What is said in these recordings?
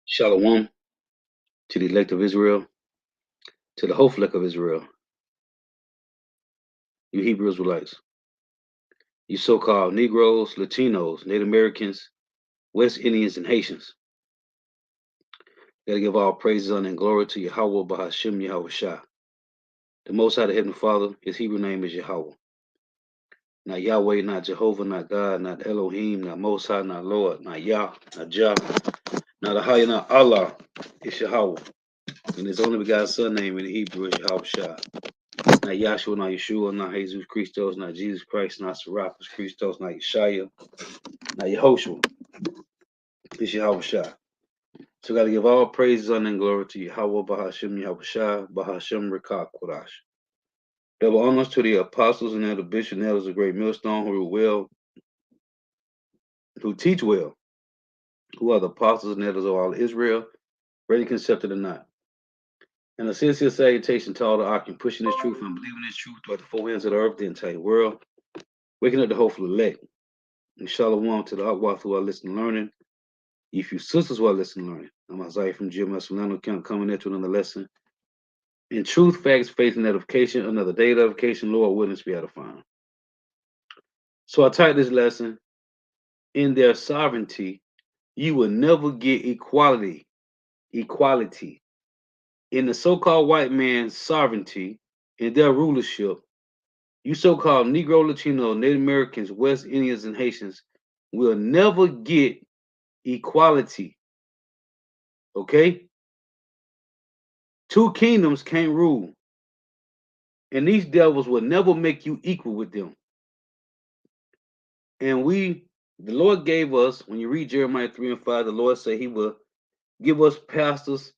Shalom to the elect of Israel, to the whole flock of Israel, you Hebrew Israelites, you so-called Negroes, Latinos, Native Americans, West Indians, and Haitians. Gotta give all praises, honor, and glory to Yahweh Bahashim Yahweh Shah. The Most High, the Heavenly Father, his Hebrew name is Yahweh. Not Yahweh, not Jehovah, not God, not Elohim, not Most High, not Lord, not Yah, not Jah, not Ahaya, not Allah. It's Yahweh. And his only begotten son name in the Hebrew is Yahweh Shah. Not Yahshua, not Yeshua, not Jesus Christos, not Jesus Christ, not Serapis Christos, not Yeshaya, not Yehoshua. It's Yahweh Shah. So we got to give all praises, honor, and glory to Yahweh Bahashim Yahweh Shah, Bahashim Rekah Kodash. Double honors to the apostles and elder bishops and elders of great millstone who teach well, who are the apostles and elders of all Israel, ready concepted or not. And a sincere salutation to all the Akim pushing this truth and believing this truth throughout the four ends of the earth, the entire world, waking up the hopeful elect. And shalom to the Akwath who are listening and learning. If you sisters who are listening and learning. I'm Isaiah from GMS Solano Count coming at you another lesson. In truth, facts, faith, and edification, another day of edification, Lord willing to be edifying. So I titled this lesson, In Their Sovereignty, You Will Never Get Equality. Equality. In the so-called white man's sovereignty, in their rulership, you so-called Negro, Latino, Native Americans, West Indians, and Haitians will never get equality. Okay? Two kingdoms can't rule. And these devils will never make you equal with them. And the Lord gave us, when you read Jeremiah 3 and 5, the Lord said he will give us pastors,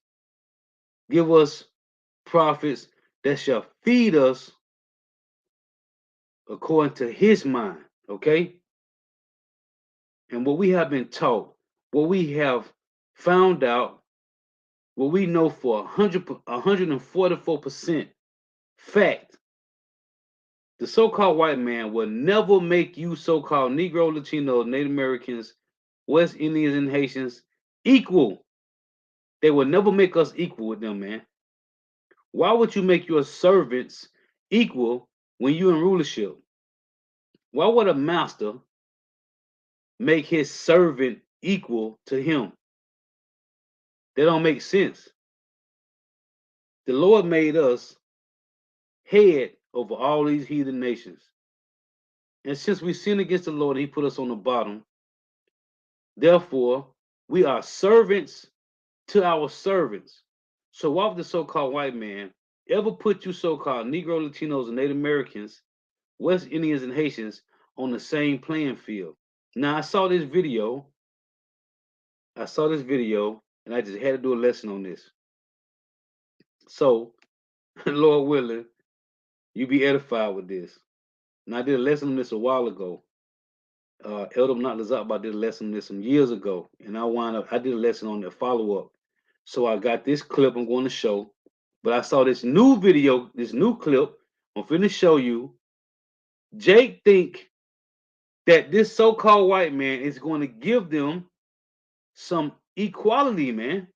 give us prophets that shall feed us according to his mind. Okay? And what we have been taught, what we have found out, what we know for 144% fact, the so-called white man will never make you so-called Negro, Latino, Native Americans, West Indians, and Haitians equal. They will never make us equal with them, man. Why would you make your servants equal when you're in rulership? Why would a master make his servant equal to him? That don't make sense. The Lord made us head over all these heathen nations. And since we sinned against the Lord, he put us on the bottom. Therefore, we are servants to our servants. So why would the so-called white man ever put you so-called Negro, Latinos, and Native Americans, West Indians, and Haitians on the same playing field? Now, I saw this video, and I just had to do a lesson on this. So, Lord willing, you be edified with this. And I did a lesson on this a while ago. Elder Not Lazab did a lesson on this some years ago, and I did a lesson on the follow-up. So I got this clip I'm going to show, but I saw this new video, this new clip. I'm finna show you. Jake think that this so-called white man is going to give them some equality, man.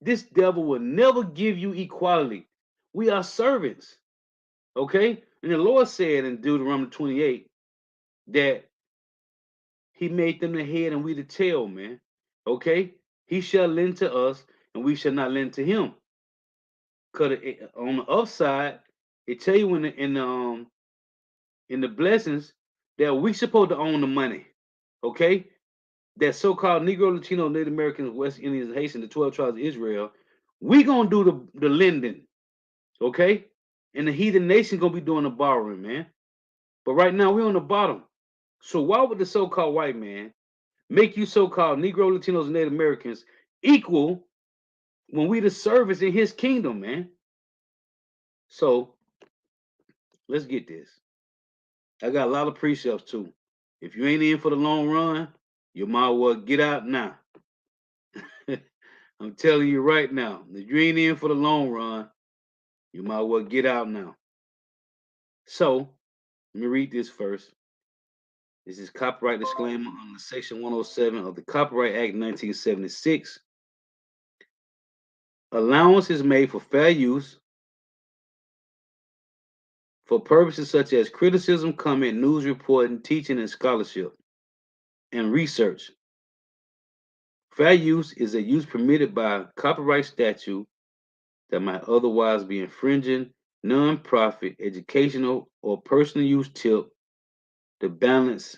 This devil will never give you equality. We are servants, okay? And the Lord said in Deuteronomy 28 that he made them the head and we the tail, man. Okay? He shall lend to us and we shall not lend to him. Because on the upside, it tell you in the blessings that we supposed to own the money. Okay? That so-called Negro, Latino, Native Americans, West Indians, and Haitians, the 12 tribes of Israel, we gonna do the lending. Okay? And the heathen nation gonna be doing the borrowing, man. But right now we're on the bottom. So why would the so-called white man make you so-called Negro, Latinos, and Native Americans equal when we the servants in his kingdom, man? So let's get this. I got a lot of precepts too. If you ain't in for the long run, you might well get out now. I'm telling you right now, if you ain't in for the long run, you might well get out now. So let me read this first. This is copyright disclaimer under Section 107 of the Copyright Act 1976. Allowance is made for fair use for purposes such as criticism, comment, news reporting, teaching, and scholarship, and research. Fair use is a use permitted by copyright statute that might otherwise be infringing non-profit, educational, or personal use tip the balance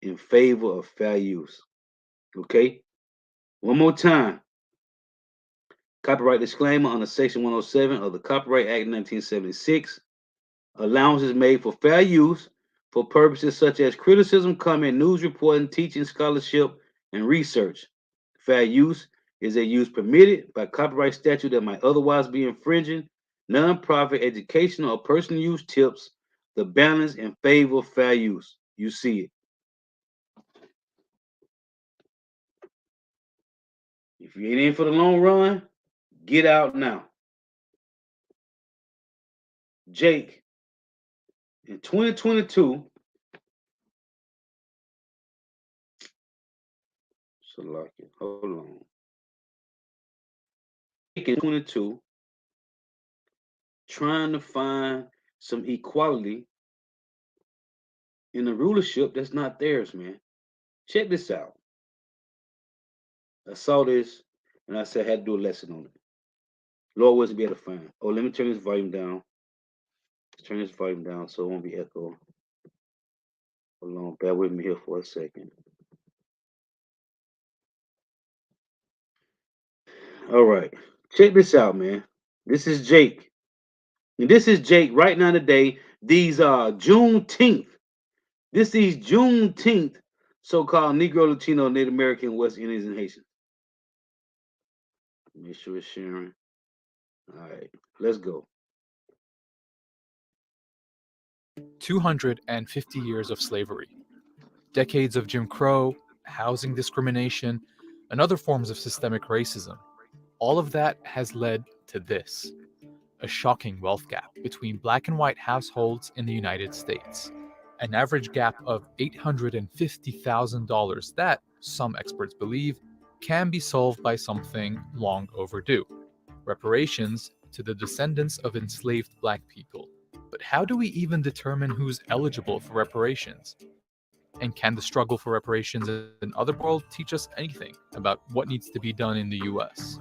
in favor of fair use. Okay? One more time. Copyright disclaimer under Section 107 of the Copyright Act 1976. Allowance is made for fair use for purposes such as criticism, comment, news reporting, teaching, scholarship, and research. Fair use is a use permitted by copyright statute that might otherwise be infringing nonprofit, educational, or personal use tips the balance in favor of fair use. You see it. If you ain't in for the long run, get out now. Jake, in 2022, hold on. Jake in 22, trying to find some equality in a rulership that's not theirs, man. Check this out. I saw this and I said I had to do a lesson on it. Lord wasn't be able to find. Oh, let me turn this volume down. Let's turn this volume down so it won't be echo. Hold on, bear with me here for a second. All right. Check this out, man. This is Jake. And this is Jake right now today. These are Juneteenth. This is Juneteenth, so-called Negro, Latino, Native American, West Indians, and Haitians. Make sure it's sharing. All right, let's go. 250 years of slavery, decades of Jim Crow, housing discrimination, and other forms of systemic racism. All of that has led to this: a shocking wealth gap between black and white households in the United States. An average gap of $850,000 that, some experts believe, can be solved by something long overdue: reparations to the descendants of enslaved black people. But how do we even determine who's eligible for reparations? And can the struggle for reparations in other world teach us anything about what needs to be done in the US?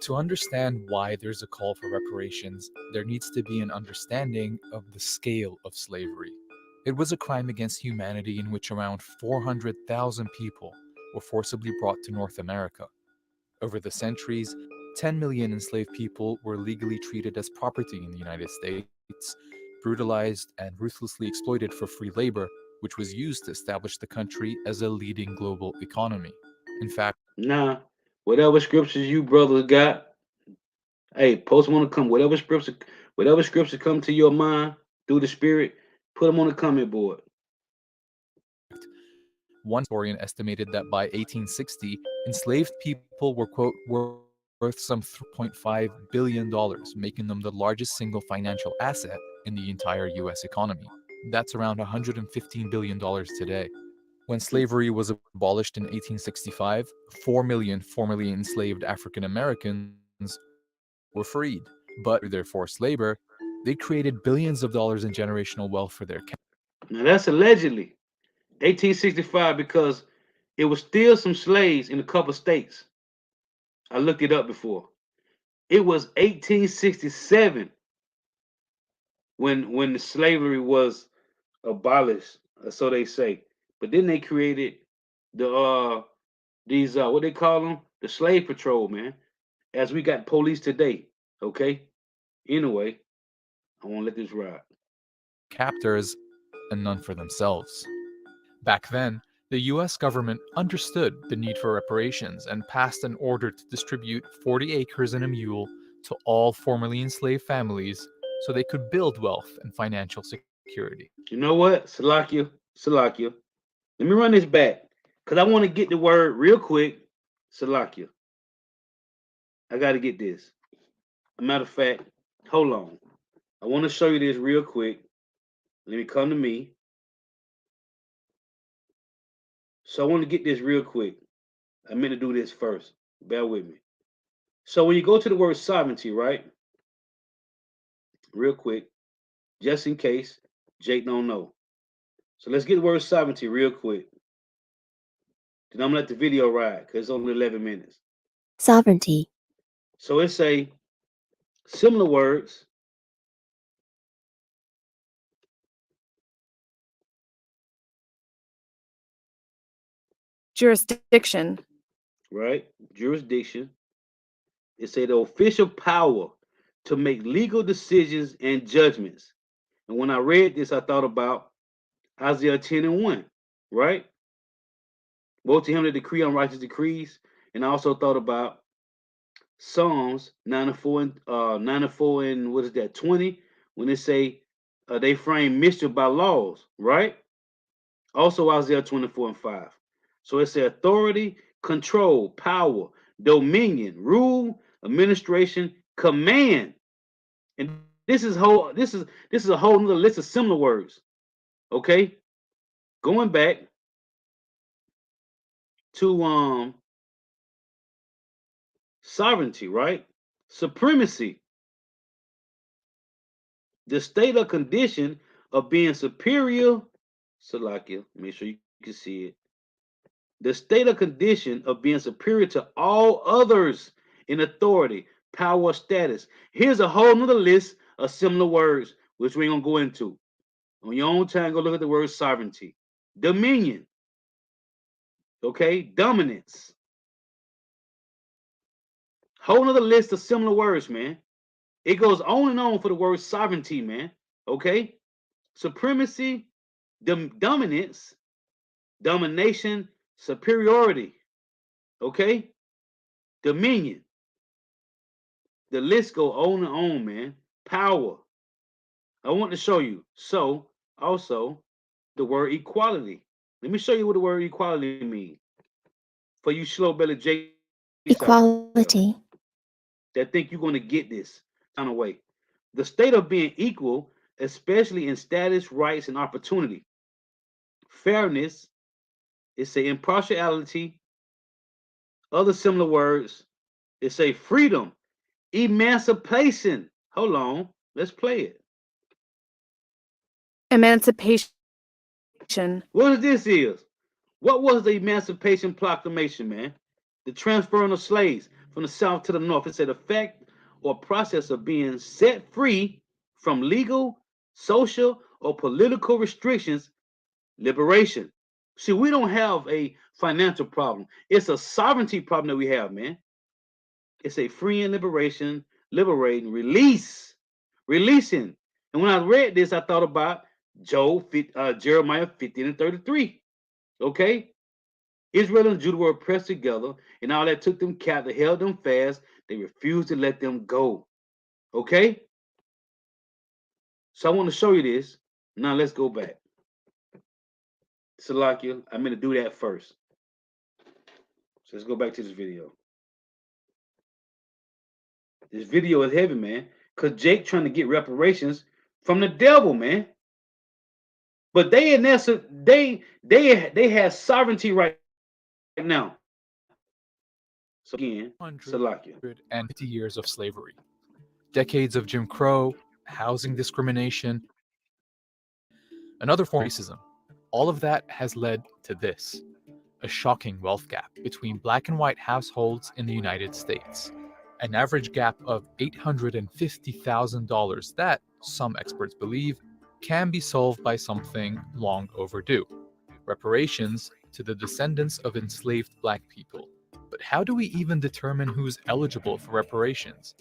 To understand why there's a call for reparations, there needs to be an understanding of the scale of slavery. It was a crime against humanity in which around 400,000 people were forcibly brought to North America. Over the centuries, 10 million enslaved people were legally treated as property in the United States, brutalized and ruthlessly exploited for free labor, which was used to establish the country as a leading global economy. In fact, Now, whatever scriptures you brothers got, hey, post them on the comment. Whatever scripture come to your mind through the Spirit, put them on the comment board. one historian estimated that by 1860, enslaved people were, quote, worth some $3.5 billion, making them the largest single financial asset in the entire US economy. That's around $115 billion today. When slavery was abolished in 1865, 4 million formerly enslaved African Americans were freed. But through their forced labor, they created billions of dollars in generational wealth for their Now that's allegedly 1865 because it was still some slaves in a couple states. I looked it up before. It was 1867 when the slavery was abolished, so they say. But then they created these what they call them, the slave patrol, man. As we got police today, okay. Anyway, I won't let this ride. captors and none for themselves. Back then, the US government understood the need for reparations and passed an order to distribute 40 acres and a mule to all formerly enslaved families so they could build wealth and financial security. You know what? Salakia. Let me run this back. Because I want to get the word real quick. Salakia. I gotta get this. A matter of fact, Hold on. I want to show you this real quick. Let me come to me. So I want to get this real quick. I meant to do this first. Bear with me. So when you go to the word sovereignty, right? Real quick, just in case Jake don't know. So let's get the word sovereignty real quick. Then I'm gonna let the video ride because it's only 11 minutes. Sovereignty. So it's a similar words, Jurisdiction. right? Jurisdiction. It's a the official power to make legal decisions and judgments. And when I read this, I thought about Isaiah 10 and 1, right? Woe to him that decree unrighteous decrees. And I also thought about Psalms 94 and 94 and what is that 20 when they say they frame mischief by laws, right? Also Isaiah 24 and 5. So it's the authority, control, power, dominion, rule, administration, command. And this is a whole nother list of similar words. Okay? Going back to sovereignty, right? Supremacy, the state or condition of being superior. Salakia, make sure you can see it. The state or condition of being superior to all others in authority, power, or status. Here's a whole nother list of similar words, which we ain't gonna go into. On your own time, go look at the word sovereignty. Dominion, okay? Dominance. Whole nother list of similar words, man. It goes on and on for the word sovereignty, man. Okay? Supremacy, dominance, domination, superiority. Okay? Dominion. The list go on and on, man. Power. I want to show you. So, also, the word equality. Let me show you what the word equality means. For you slow belly J Equality. that think you're going to get this kind of way. The state of being equal, especially in status, rights, and opportunity. Fairness, it's a impartiality. Other similar words, it's a freedom, emancipation. Hold on, let's play it. Emancipation. What this is? What was the Emancipation Proclamation, man? The transferring of slaves from the South to the North. It's an effect or process of being set free from legal, social, or political restrictions. Liberation. See, we don't have a financial problem. It's a sovereignty problem that we have, man. It's a freeing liberation, liberating, releasing. And when I read this, I thought about Jeremiah 15 and 33. Okay? Israel and Judah were oppressed together, and all that took them captive, held them fast. They refused to let them go. Okay? So I want to show you this. Now let's go back. Salakia, I'm going to do that first. So let's go back to this video. This video is heavy, man, because Jake trying to get reparations from the devil, man. But they in essence, they have sovereignty right now. So again, Salakia. 150 years of slavery, decades of Jim Crow, housing discrimination, another form of racism. All of that has led to this, a shocking wealth gap between black and white households in the United States. An average gap of $850,000 that, some experts believe, can be solved by something long overdue: reparations to the descendants of enslaved black people. But how do we even determine who's eligible for reparations?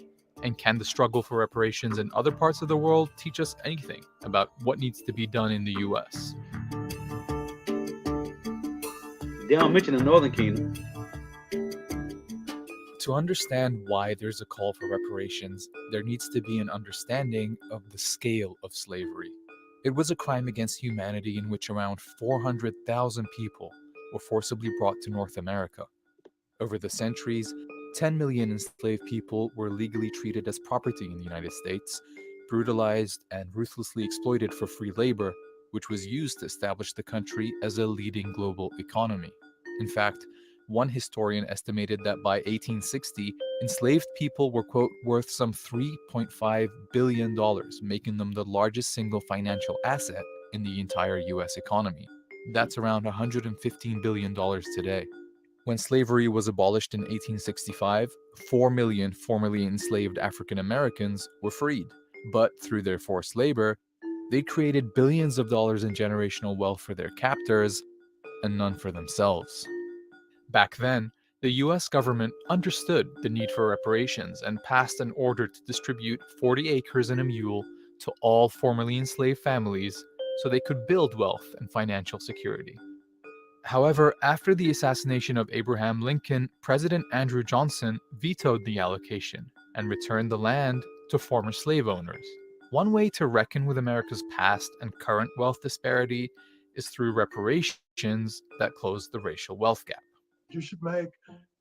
And can the struggle for reparations in other parts of the world teach us anything about what needs to be done in the US? They don't mention the Northern Kingdom. To understand why there's a call for reparations, there needs to be an understanding of the scale of slavery. It was a crime against humanity in which around 400,000 people were forcibly brought to North America. Over the centuries, 10 million enslaved people were legally treated as property in the United States, brutalized, and ruthlessly exploited for free labor, which was used to establish the country as a leading global economy. In fact, one historian estimated that by 1860, enslaved people were, quote, worth some $3.5 billion, making them the largest single financial asset in the entire US economy. That's around $115 billion today. When slavery was abolished in 1865, 4 million formerly enslaved African Americans were freed. But through their forced labor, they created billions of dollars in generational wealth for their captors and none for themselves. Back then, the US government understood the need for reparations and passed an order to distribute 40 acres and a mule to all formerly enslaved families so they could build wealth and financial security. However, after the assassination of Abraham Lincoln, President Andrew Johnson vetoed the allocation and returned the land to former slave owners. One way to reckon with America's past and current wealth disparity is through reparations that close the racial wealth gap. You should make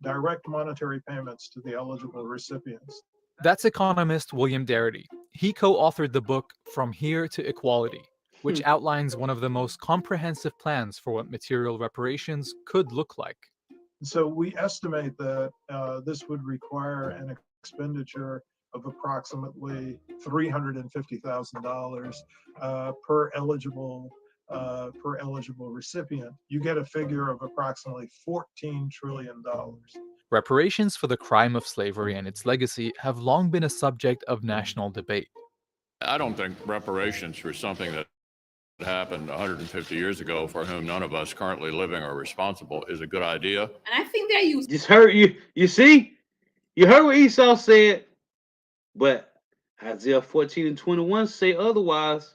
direct monetary payments to the eligible recipients. That's economist William Darity. He co-authored the book From Here to Equality, which outlines one of the most comprehensive plans for what material reparations could look like. So we estimate that this would require an expenditure of approximately $350,000 per eligible recipient. You get a figure of approximately $14 trillion. Reparations for the crime of slavery and its legacy have long been a subject of national debate. I don't think reparations for something that happened 150 years ago for whom none of us currently living are responsible is a good idea. And I think they're used. Just heard you. You see, you heard what Esau said, but Isaiah 14:21 say otherwise.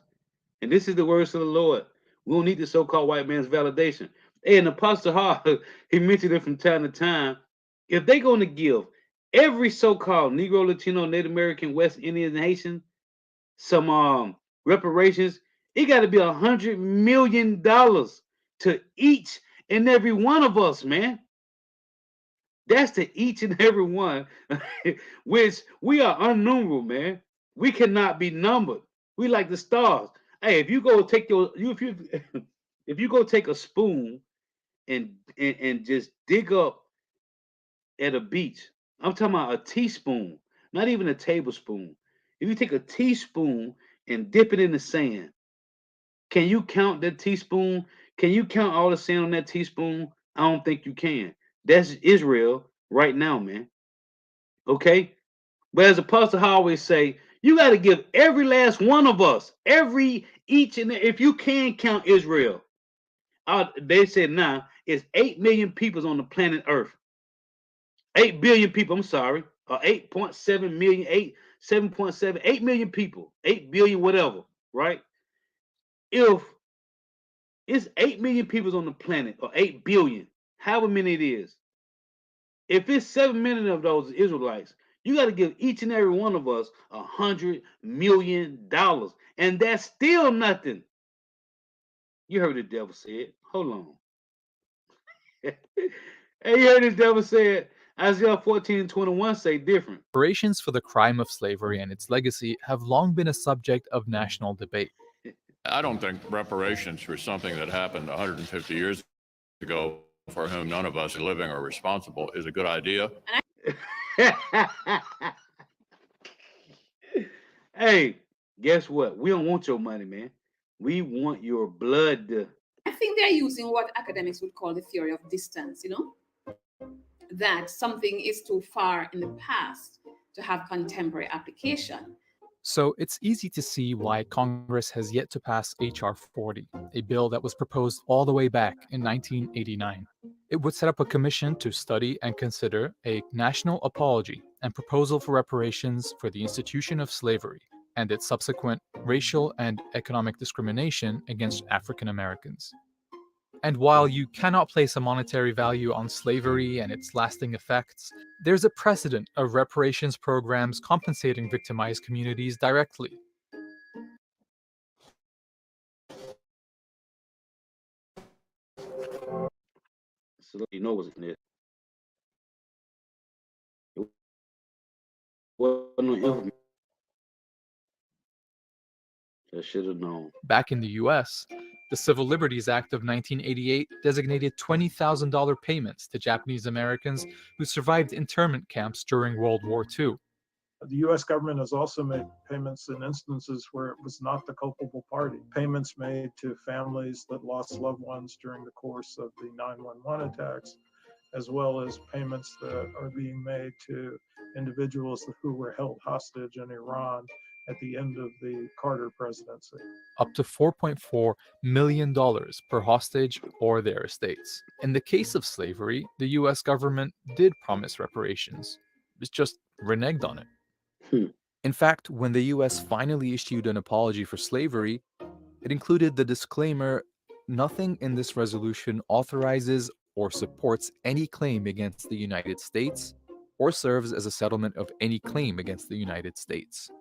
And this is the words of the Lord. We don't need the so-called white man's validation. And Apostle Hall, he mentioned it from time to time. If they're going to give every so-called Negro, Latino, Native American, West Indian, Haitian some reparations, it got to be $100 million to each and every one of us, man. That's to each and every one, which we are unnumberable, man. We cannot be numbered. We like the stars. Hey, if you go take if you go take a spoon and just dig up at a beach, I'm talking about a teaspoon, not even a tablespoon. If you take a teaspoon and dip it in the sand, can you count that teaspoon? Can you count all the sand on that teaspoon? I don't think you can. That's Israel right now, man. Okay? But as Apostle always say, you got to give every last one of us, if you can count Israel. They said now it's 8 million people on the planet Earth. 8 billion people, I'm sorry. 8.7 million, 7.7, 8 million people, 8 billion, whatever, right? If it's 8 million people on the planet, or 8 billion, however many it is, if it's 7 million of those Israelites, you got to give each and every one of us $100 million. And that's still nothing. You heard the devil say it. Hold on. Hey, you heard the devil say it. Isaiah 14:21 say different. Reparations for the crime of slavery and its legacy have long been a subject of national debate. I don't think reparations for something that happened 150 years ago for whom none of us living are responsible is a good idea. Hey, guess what? We don't want your money, man. We want your blood. I think they're using what academics would call the theory of distance, that something is too far in the past to have contemporary application. So it's easy to see why Congress has yet to pass H.R. 40, a bill that was proposed all the way back in 1989. It would set up a commission to study and consider a national apology and proposal for reparations for the institution of slavery and its subsequent racial and economic discrimination against African Americans. And while you cannot place a monetary value on slavery and its lasting effects, there's a precedent of reparations programs compensating victimized communities directly. So you know what's in it. Wasn't no information. I should have known. Back in the US, the Civil Liberties Act of 1988 designated $20,000 payments to Japanese Americans who survived internment camps during World War II. The US government has also made payments in instances where it was not the culpable party. Payments made to families that lost loved ones during the course of the 9/11 attacks, as well as payments that are being made to individuals who were held hostage in Iran at the end of the Carter presidency. Up to $4.4 million per hostage or their estates. In the case of slavery, the US government did promise reparations. It's just reneged on it. In fact, when the US finally issued an apology for slavery, it included the disclaimer, "Nothing in this resolution authorizes or supports any claim against the United States or serves as a settlement of any claim against the United States."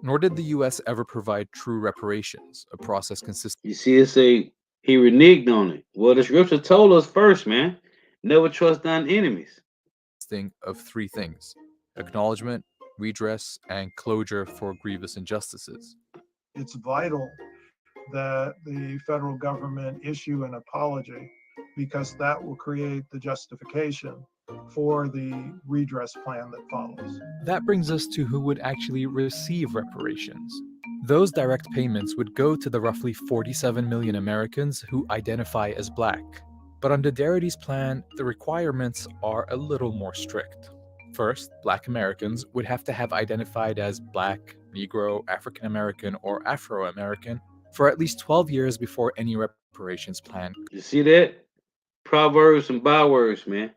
Nor did the US ever provide true reparations, a process consisting You see, it say he reneged on it. Well, the scripture told us first, man, never trust thine enemies. of three things: acknowledgement, redress, and closure for grievous injustices. It's vital that the federal government issue an apology because that will create the justification for the redress plan that follows. That brings us to who would actually receive reparations. Those direct payments would go to the roughly 47 million Americans who identify as Black. But under Darity's plan, the requirements are a little more strict. First, Black Americans would have to have identified as Black, Negro, African American, or Afro American for at least 12 years before any reparations plan. You see that? Proverbs and bywords, man.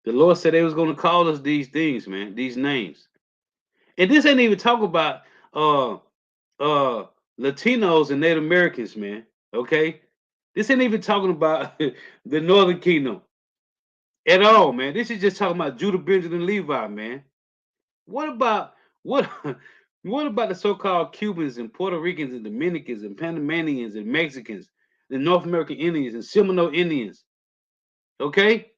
The Lord said they was going to call us these things, man, these names. And this ain't even talk about Latinos and Native Americans, man. Okay? This ain't even talking about the Northern Kingdom at all, man. This is just talking about Judah, Benjamin, Levi, man. What about what about the so-called Cubans and Puerto Ricans and Dominicans and Panamanians and Mexicans, the North American Indians and Seminole Indians? Okay?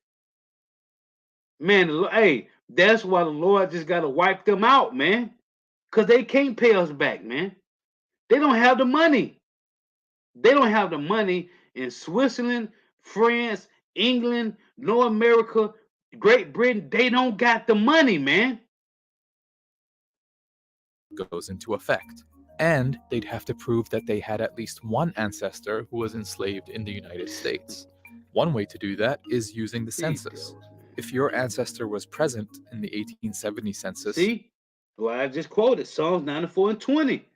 Man, hey, that's why the Lord just got to wipe them out, man. Because they can't pay us back, man. They don't have the money. They don't have the money in Switzerland, France, England, North America, Great Britain. They don't got the money, man. Goes into effect. And they'd have to prove that they had at least one ancestor who was enslaved in the United States. One way to do that is using the census. If your ancestor was present in the 1870 census, see, well, I just quoted Psalms 94 and 20.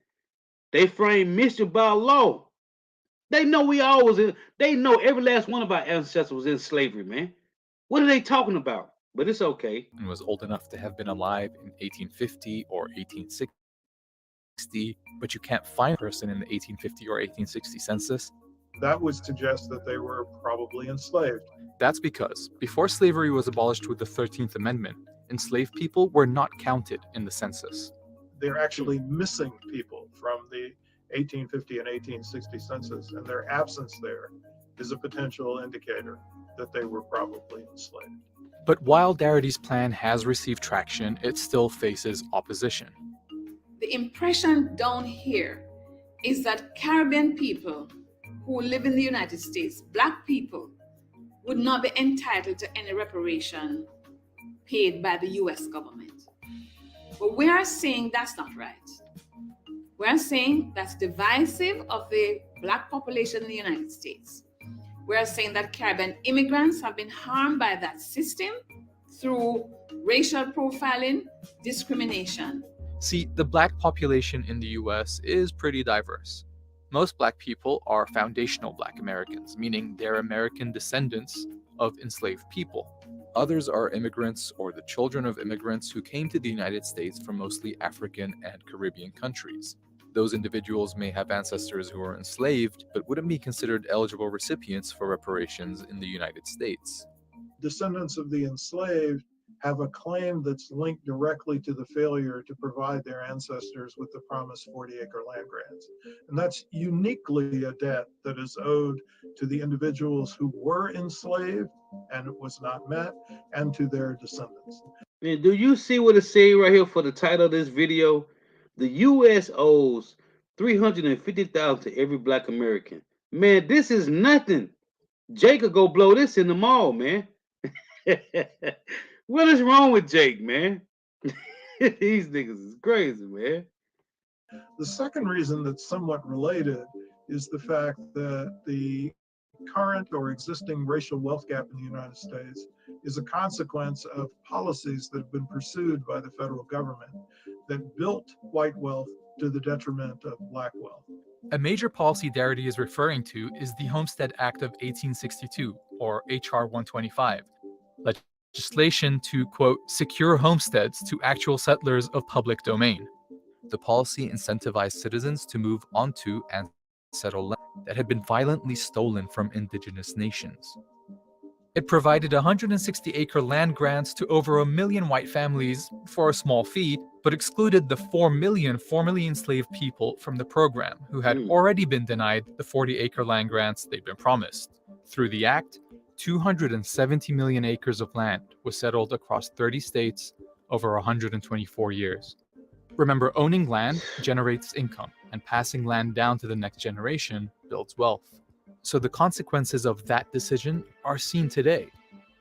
They frame mischief by law. They know we always in, they know every last one of our ancestors was in slavery, man. What are they talking about? But it's okay. And was old enough to have been alive in 1850 or 1860, but you can't find a person in the 1850 or 1860 census. That would suggest that they were probably enslaved. That's because before slavery was abolished with the 13th Amendment, enslaved people were not counted in the census. They're actually missing people from the 1850 and 1860 census, and their absence there is a potential indicator that they were probably enslaved. But while Darity's plan has received traction, it still faces opposition. The impression down here is that Caribbean people who live in the United States, Black people, would not be entitled to any reparation paid by the US government. But we are saying that's not right. We are saying that's divisive of the Black population in the United States. We are saying that Caribbean immigrants have been harmed by that system through racial profiling, discrimination. See, the Black population in the US is pretty diverse. Most Black people are foundational Black Americans, meaning they're American descendants of enslaved people. Others are immigrants or the children of immigrants who came to the United States from mostly African and Caribbean countries. Those individuals may have ancestors who were enslaved, but wouldn't be considered eligible recipients for reparations in the United States. Descendants of the enslaved have a claim that's linked directly to the failure to provide their ancestors with the promised 40-acre land grants. And that's uniquely a debt that is owed to the individuals who were enslaved and it was not met, and to their descendants. Man, do you see what it say right here for the title of this video? The U.S. owes 350,000 to every Black American. Man, this is nothing. Jake could go blow this in the mall, man. What is wrong with Jake, man? These niggas is crazy, man. The second reason that's somewhat related is the fact that the current or existing racial wealth gap in the United States is a consequence of policies that have been pursued by the federal government that built white wealth to the detriment of Black wealth. A major policy Darity is referring to is the Homestead Act of 1862, or H.R. 125, legislation to, quote, secure homesteads to actual settlers of public domain. The policy incentivized citizens to move onto and settle land that had been violently stolen from indigenous nations. It provided 160-acre land grants to over 1 million white families for a small fee, but excluded the 4 million formerly enslaved people from the program who had already been denied the 40-acre land grants they'd been promised. Through the act, 270 million acres of land was settled across 30 states over 124 years. Remember, owning land generates income, and passing land down to the next generation builds wealth. So the consequences of that decision are seen today.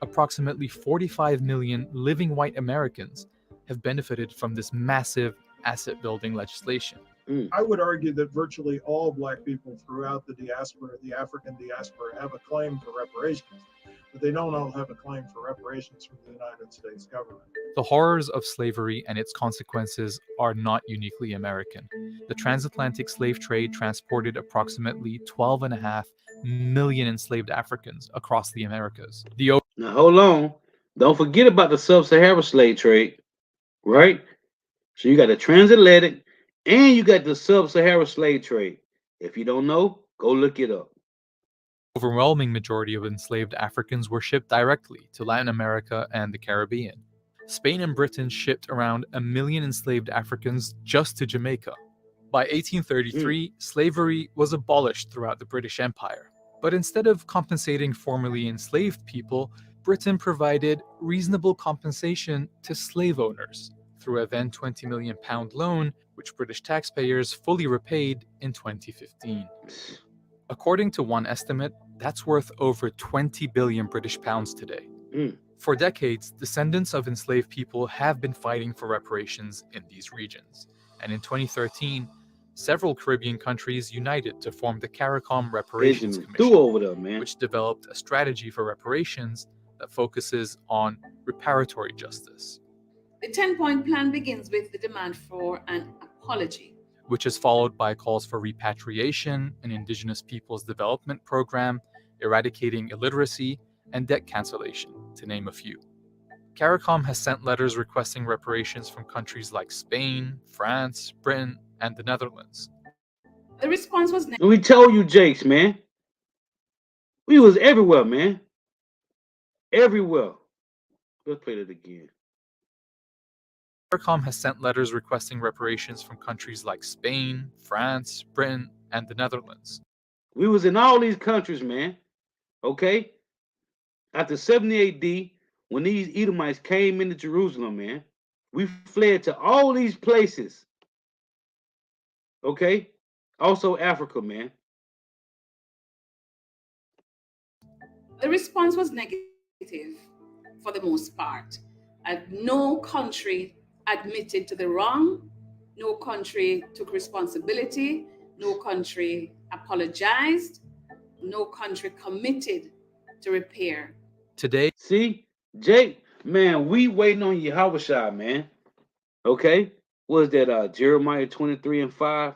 Approximately 45 million living white Americans have benefited from this massive asset-building legislation. I would argue that virtually all Black people throughout the diaspora, the African diaspora, have a claim for reparations, but they don't all have a claim for reparations from the United States government. The horrors of slavery and its consequences are not uniquely American. The transatlantic slave trade transported approximately 12.5 million enslaved Africans across the Americas. Now hold on. Don't forget about the sub-Saharan slave trade, right? So you got the transatlantic and you got the sub-Saharan slave trade. If you don't know, go look it up. Overwhelming majority of enslaved Africans were shipped directly to Latin America and the Caribbean. Spain and Britain shipped around 1 million enslaved Africans just to Jamaica. By 1833, slavery was abolished throughout the British Empire. But instead of compensating formerly enslaved people, Britain provided reasonable compensation to slave owners through a then £20 million loan, which British taxpayers fully repaid in 2015. According to one estimate, that's worth over 20 billion British pounds today. For decades, descendants of enslaved people have been fighting for reparations in these regions. And in 2013, several Caribbean countries united to form the CARICOM Reparations Commission, which developed a strategy for reparations that focuses on reparatory justice. The 10-point plan begins with the demand for an apology, which is followed by calls for repatriation, an Indigenous Peoples Development Program, eradicating illiteracy, and debt cancellation, to name a few. CARICOM has sent letters requesting reparations from countries like Spain, France, Britain, and the Netherlands. The response was we told you, Jakes, man. We was everywhere, man. Everywhere. Let's play that again. CARICOM has sent letters requesting reparations from countries like Spain, France, Britain, and the Netherlands. We was in all these countries, man. Okay? After 70 AD, when these Edomites came into Jerusalem, man, we fled to all these places. Okay? Also Africa, man. The response was negative for the most part. No country admitted to the wrong, no country took responsibility, no country apologized, no country committed to repair. Today, see, Jake, man, we waiting on Yahushua, man. Okay? What is that, Jeremiah 23:5?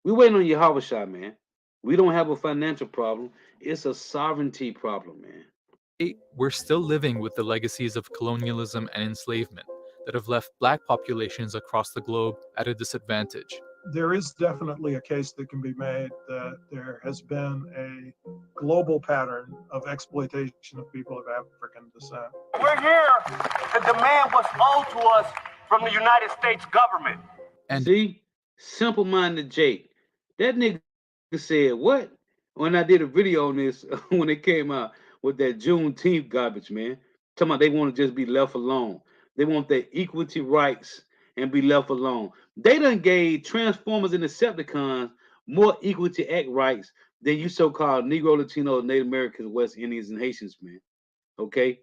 We waiting on Yahushua, man. We don't have a financial problem. It's a sovereignty problem, man. We're still living with the legacies of colonialism and enslavement that have left Black populations across the globe at a disadvantage. There is definitely a case that can be made that there has been a global pattern of exploitation of people of African descent. We're here to demand what's owed to us from the United States government. And see, simple-minded Jake, that nigga said what? When I did a video on this, when it came out with that Juneteenth garbage, man, talking about they want to just be left alone. They want their equality rights and be left alone. They done gave Transformers and Decepticons more equality act rights than you so-called Negro, Latino, Native Americans, West Indians, and Haitians, man. Okay?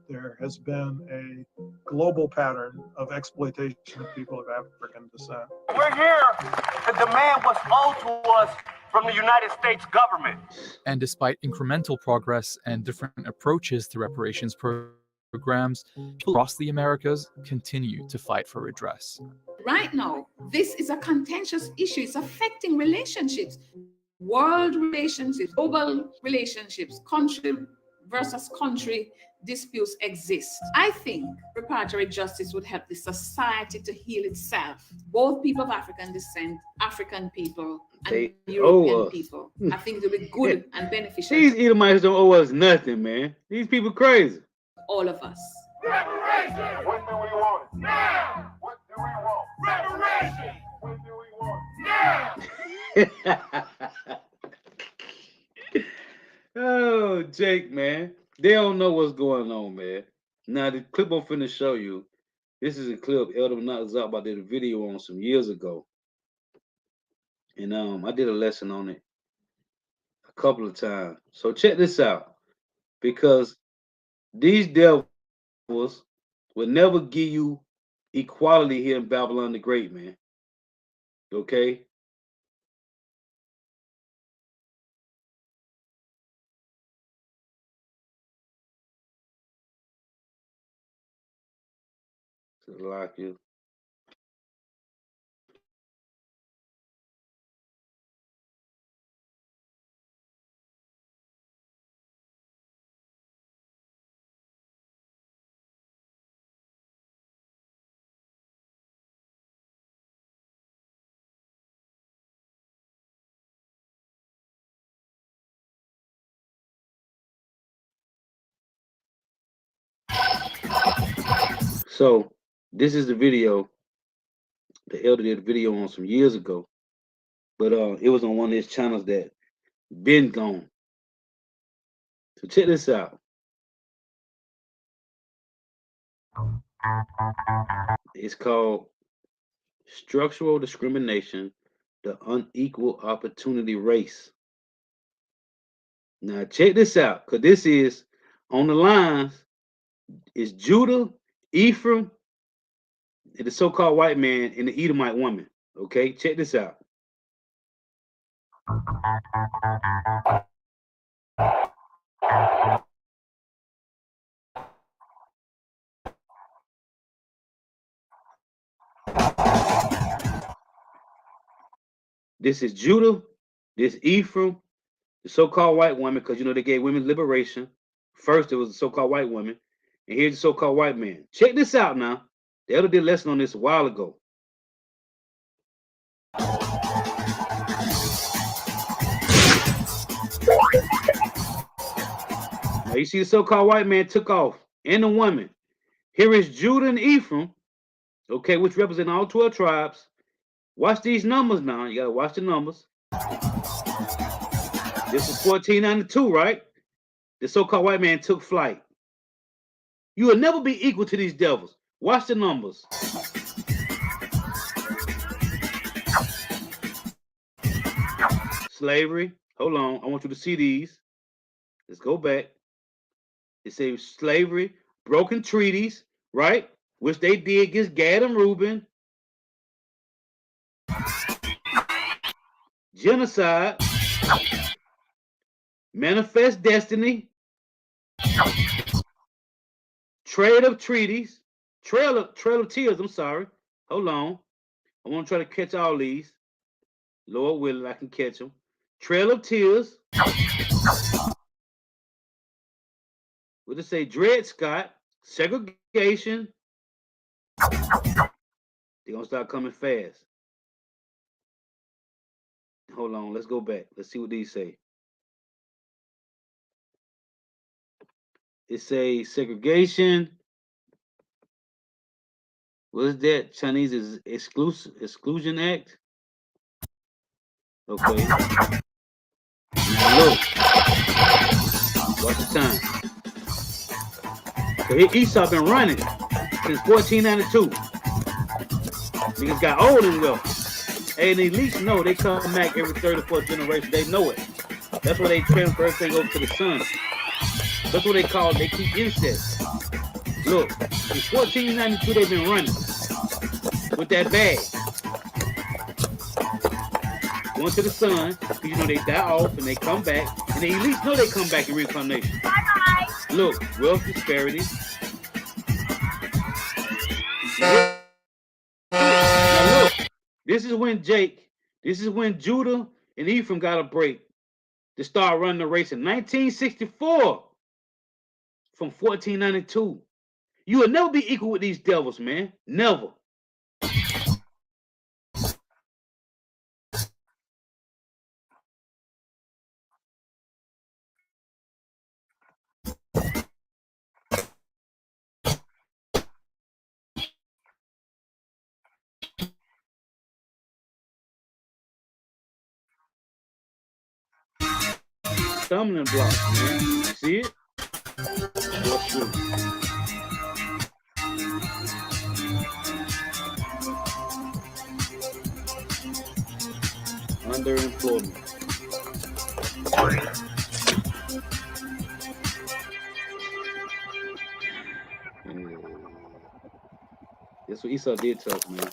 There has been a global pattern of exploitation of people of African descent. We're here to demand what's owed to us from the United States government. And despite incremental progress and different approaches to reparations programs, people across the Americas continue to fight for redress. Right now, this is a contentious issue. It's affecting relationships, world relationships, global relationships, country versus country disputes exist. I think reparatory justice would help the society to heal itself. Both people of African descent, African people, and European people. I think it will be good and beneficial. These Edomites don't owe us nothing, man. These people crazy. All of us. Reparation! When do we want it? Now! What do we want? Reparation! When do we want it? Now! Oh, Jake, man. They don't know what's going on, man. Now, the clip I'm finna show you, this is a clip Elder Nakazab did a video on some years ago. And I did a lesson on it a couple of times. So check this out. Because these devils will never give you equality here in Babylon the Great, man. Okay? To lock you. So this is the video. The elder did a video on some years ago, but it was on one of his channels that been gone. So check this out. It's called Structural Discrimination, the Unequal Opportunity Race. Now check this out, because this is on the lines. It's Judah, Ephraim, and the so-called white man and the Edomite woman. Okay, check this out. This is Judah, this Ephraim, the so-called white woman, because you know they gave women liberation. First, it was the so-called white woman, and here's the so-called white man. Check this out now. The elder did a lesson on this a while ago. Now you see the so-called white man took off, and the woman. Here is Judah and Ephraim, okay, which represent all 12 tribes. Watch these numbers now. You gotta watch the numbers. This is 1492, right? The so-called white man took flight. You will never be equal to these devils. Watch the numbers. Slavery. Hold on. I want you to see these. Let's go back. It says slavery, broken treaties, right? Which they did against Gad and Reuben. Genocide. Manifest destiny. Trade of treaties. Trail of tears. I'm sorry. Hold on. I want to try to catch all these. Lord willing, I can catch them. Trail of tears. What does it say? Dred Scott. Segregation. They're going to start coming fast. Hold on. Let's go back. Let's see what these say. It says segregation. What is that? Chinese Exclusion Act. Okay. Now look. Watch the time. So Esau been running since 1492. Niggas got old in wealth. And the elites know they come back every third or fourth generation. They know it. That's why they transfer everything over to the son. That's what they call it. They keep incest. Look, since 1492 they've been running with that bag. Going to the sun, because you know they die off and they come back. And the elites know they come back in reincarnation. Look, wealth disparity. Now look, this is when Judah and Ephraim got a break to start running the race in 1964 from 1492. You will never be equal with these devils, man. Never. Stumbling blocks, man. You see it? What's true? Underemployment. That's what Esau did to us, man.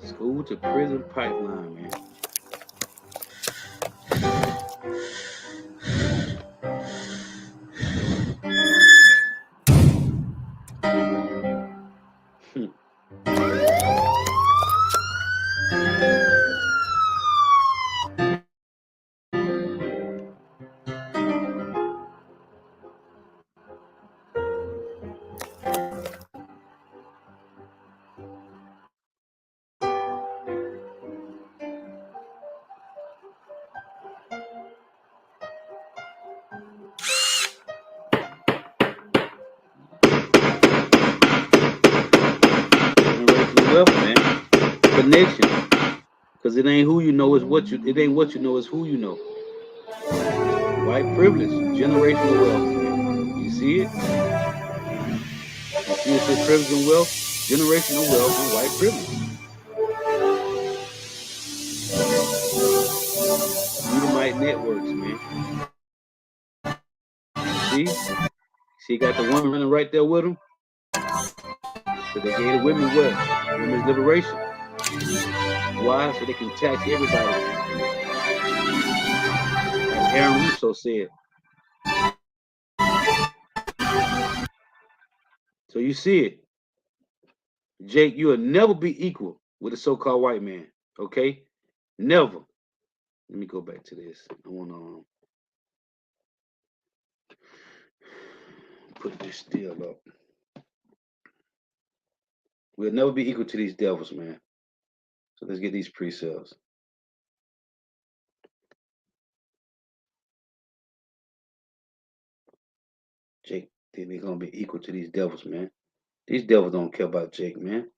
School to prison pipeline, man. Wealth, man. Connection. Because it ain't who you know, it's what you, it ain't what you know, it's who you know. White privilege, generational wealth. Man. You see it? You see it's privilege and wealth, generational wealth, and white privilege. Edomite networks, man. See? See, got the woman running right there with him. So they gave the women wealth, women's liberation. Why? So they can tax everybody. As Aaron Russo said. So you see it. Jake, you will never be equal with a so-called white man. Okay? Never. Let me go back to this. I want to put this still up. We'll never be equal to these devils, man. So let's get these pre-sales. Jake, think they're gonna be equal to these devils, man. These devils don't care about Jake, man.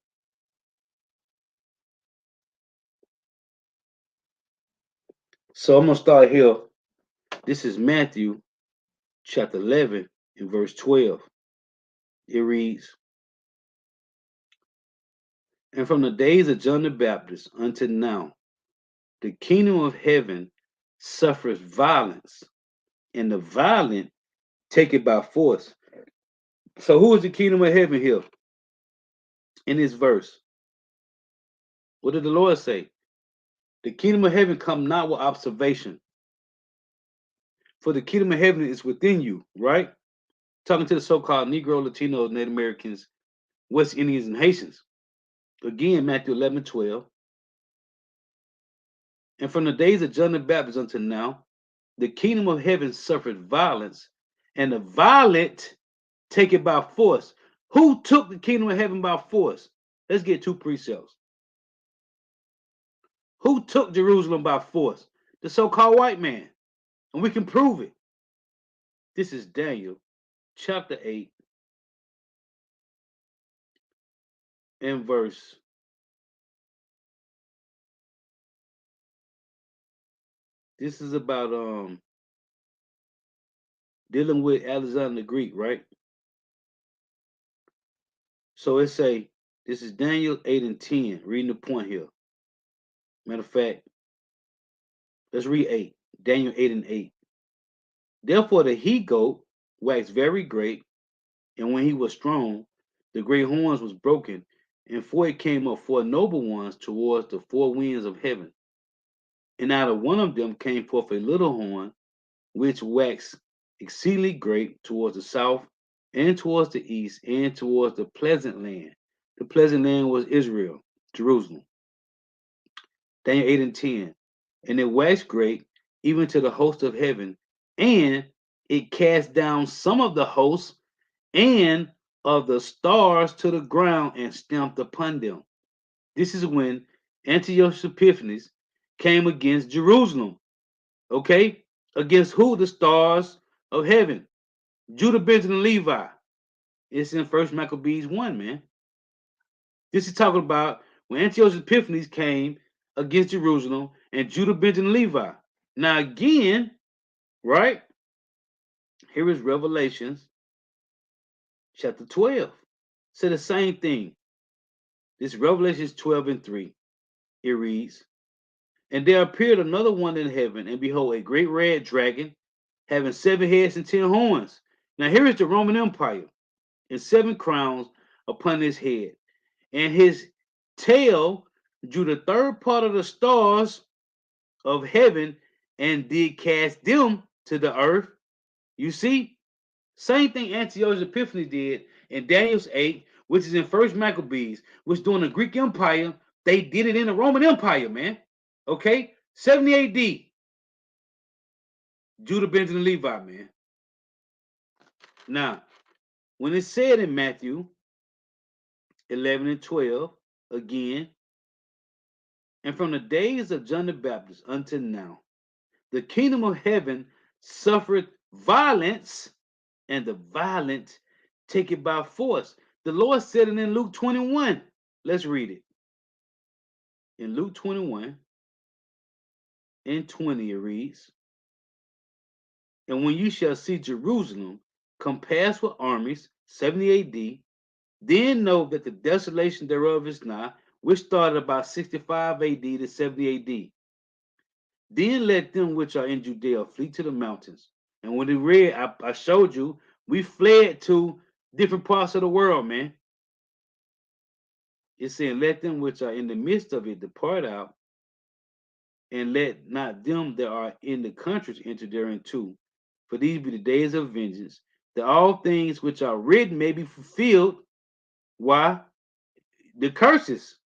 So I'm gonna start here. This is Matthew chapter 11 and verse 12. It reads, "And from the days of John the Baptist until now, the kingdom of heaven suffers violence, and the violent take it by force." So who is the kingdom of heaven here in this verse? What did the Lord say? The kingdom of heaven come not with observation, for the kingdom of heaven is within you, right? Talking to the so-called Negro, Latino, Native Americans, West Indians, and Haitians. Again, Matthew 11:12. "And from the days of John the Baptist until now, the kingdom of heaven suffered violence, and the violent take it by force." Who took the kingdom of heaven by force? Let's get two precepts. Who took Jerusalem by force? The so-called white man. And we can prove it. This is Daniel chapter 8 in verse this is about dealing with Alexander the Greek, right? So it say this is Daniel 8 and 10, reading the point here. Matter of fact, let's read 8. Daniel 8 and 8. Therefore the he-goat waxed very great, and when he was strong, the great horns was broken, and for it came up 4 noble ones towards the 4 winds of heaven. And out of one of them came forth a little horn, which waxed exceedingly great towards the south, and towards the east, and towards the pleasant land. The pleasant land was Israel, Jerusalem. Daniel 8 and 10. And it waxed great, even to the host of heaven, and it cast down some of the hosts and of the stars to the ground and stamped upon them. This is when Antiochus Epiphanes came against Jerusalem. Okay? Against who? The stars of heaven. Judah, Benjamin, and Levi. It's in First Maccabees 1, man. This is talking about when Antiochus Epiphanes came against Jerusalem and Judah, Benjamin, and Levi. Now again, right? Here is Revelations chapter 12. Say the same thing. This is Revelations 12 and 3. It reads, and there appeared another one in heaven, and behold, a great red dragon, having 7 heads and 10 horns. Now here is the Roman Empire, and 7 crowns upon his head. And his tail drew the third part of the stars of heaven, and did cast them to the earth. You see? Same thing Antiochus Epiphanes did in Daniel's 8, which is in First Maccabees, which during the Greek Empire, they did it in the Roman Empire, man. Okay? 70 AD. Judah, Benjamin, and Levi, man. Now, when it's said in Matthew 11 and 12, again, and from the days of John the Baptist until now, the kingdom of heaven suffered violence, and the violent take it by force. The Lord said it in Luke 21. Let's read it. In Luke 21 and 20, it reads, and when you shall see Jerusalem compassed with armies, 70 AD, then know that the desolation thereof is nigh, which started about 65 AD to 70 AD. Then let them which are in Judea flee to the mountains. And when we read, I showed you, we fled to different parts of the world, man. It's saying, let them which are in the midst of it depart out, and let not them that are in the countries enter therein too. For these be the days of vengeance, that all things which are written may be fulfilled. Why? The curses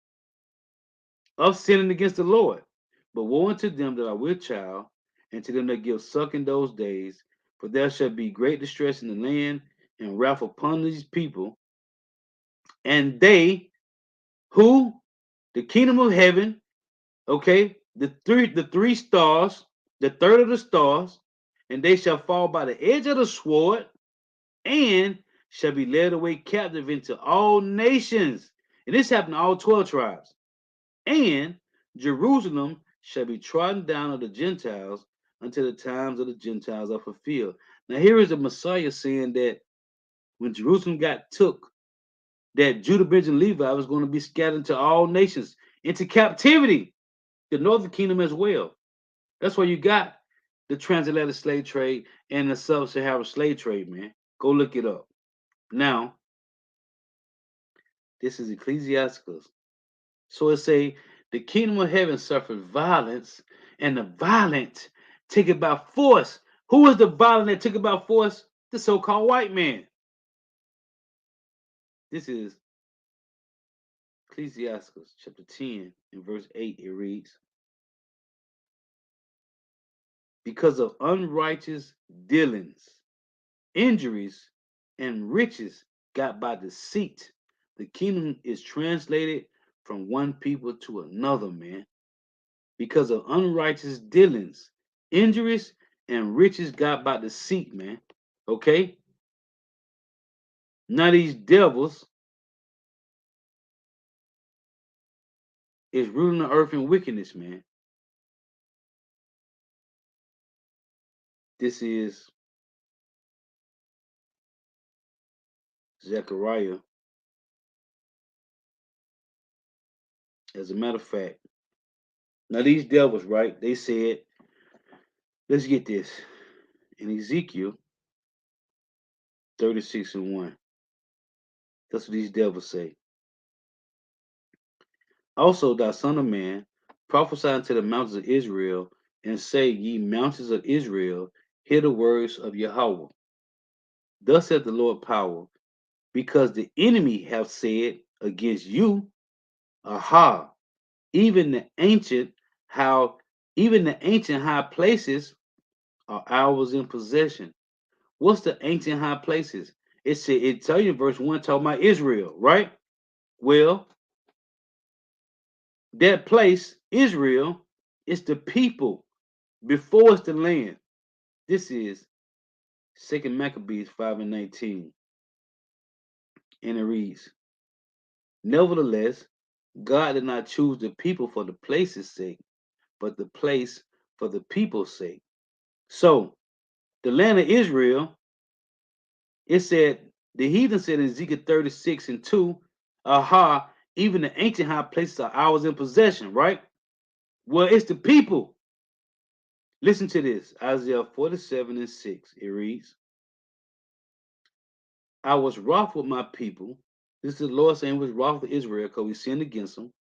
of sinning against the Lord. But woe unto them that are with child, and to them that give suck in those days, for there shall be great distress in the land, and wrath upon these people. And they who the kingdom of heaven, okay, the three stars, the third of the stars, and they shall fall by the edge of the sword, and shall be led away captive into all nations. And this happened to all 12 tribes. And Jerusalem shall be trodden down of the Gentiles until the times of the Gentiles are fulfilled. Now here is the Messiah saying that when Jerusalem got took, that Judah, Benjamin, Levi was going to be scattered to all nations, into captivity, the northern kingdom as well. That's why you got the transatlantic slave trade and the sub-Saharan slave trade, man. Go look it up. Now, this is Ecclesiasticus. So it say, the kingdom of heaven suffered violence, and the violent take it by force. Who is the violent that took it by force? The so-called white man. This is Ecclesiasticus chapter 10 and verse 8. It reads, because of unrighteous dealings, injuries, and riches got by deceit, the kingdom is translated from one people to another, man. Because of unrighteous dealings, injuries, and riches got by deceit, man. Okay? Now these devils is ruling the earth in wickedness, man. This is Zechariah. As a matter of fact, now these devils, right? They said, let's get this. In Ezekiel 36:1. That's what these devils say. Also, thou son of man, prophesy unto the mountains of Israel, and say, ye mountains of Israel, hear the words of Yahweh. Thus saith the Lord power, because the enemy have said against you, aha, even the ancient high places are ours in possession. What's the ancient high places? It tell you in verse 1 talking about Israel, right? Well, that place, Israel, is the people before it's the land. This is 2 Maccabees 5:19. And it reads, nevertheless, God did not choose the people for the place's sake, but the place for the people's sake. So, the land of Israel, it said, the heathen said in Ezekiel 36:2, aha, even the ancient high places are ours in possession, right? Well, it's the people. Listen to this, Isaiah 47:6. It reads, I was wroth with my people. This is the Lord saying he was wroth with Israel because we sinned against them.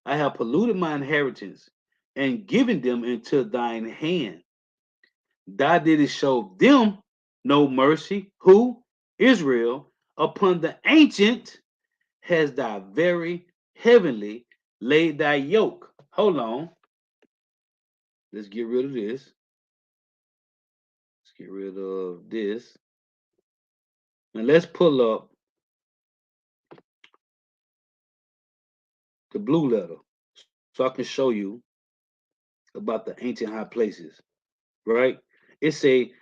I have polluted my inheritance and given them into thine hand. Thou didst show them no mercy. Who? Israel. Upon the ancient has thou very heavenly laid thy yoke. Hold on. Let's get rid of this. Let's get rid of this. And let's pull up the blue letter so I can show you about the ancient high places, right? It say,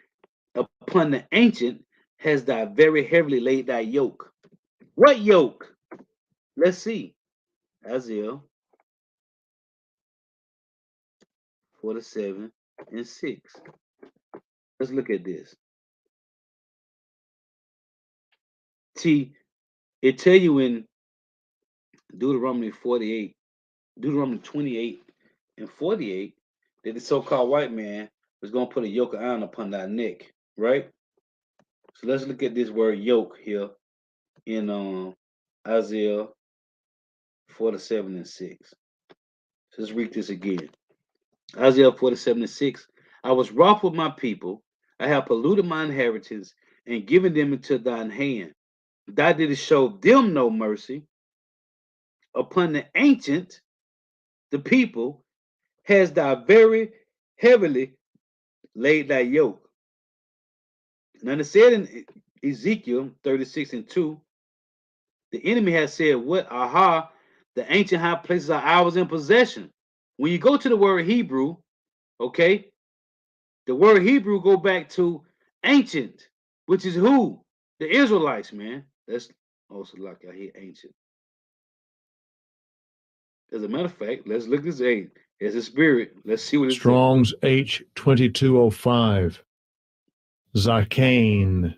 upon the ancient has thy very heavily laid thy yoke. What yoke? Let's see. Isaiah 47:6. Let's look at this. See, it tell you in Deuteronomy 28:48, that the so-called white man was going to put a yoke of iron upon thy neck, right? So let's look at this word yoke here in Isaiah 47:6. So let's read this again. Isaiah 47:6. I was wroth with my people. I have polluted my inheritance and given them into thine hand. Thou didst show them no mercy. Upon the ancient, the people, has thou very heavily laid thy yoke. Now it said in Ezekiel 36:2, the enemy has said, what? Aha, the ancient high places are ours in possession. When you go to the word Hebrew, okay, the word Hebrew go back to ancient, which is who? The Israelites, man. That's also like I hear ancient. As a matter of fact, let's look at this eight. It's a spirit. Let's see what it says. Strong's H2205. Zakane.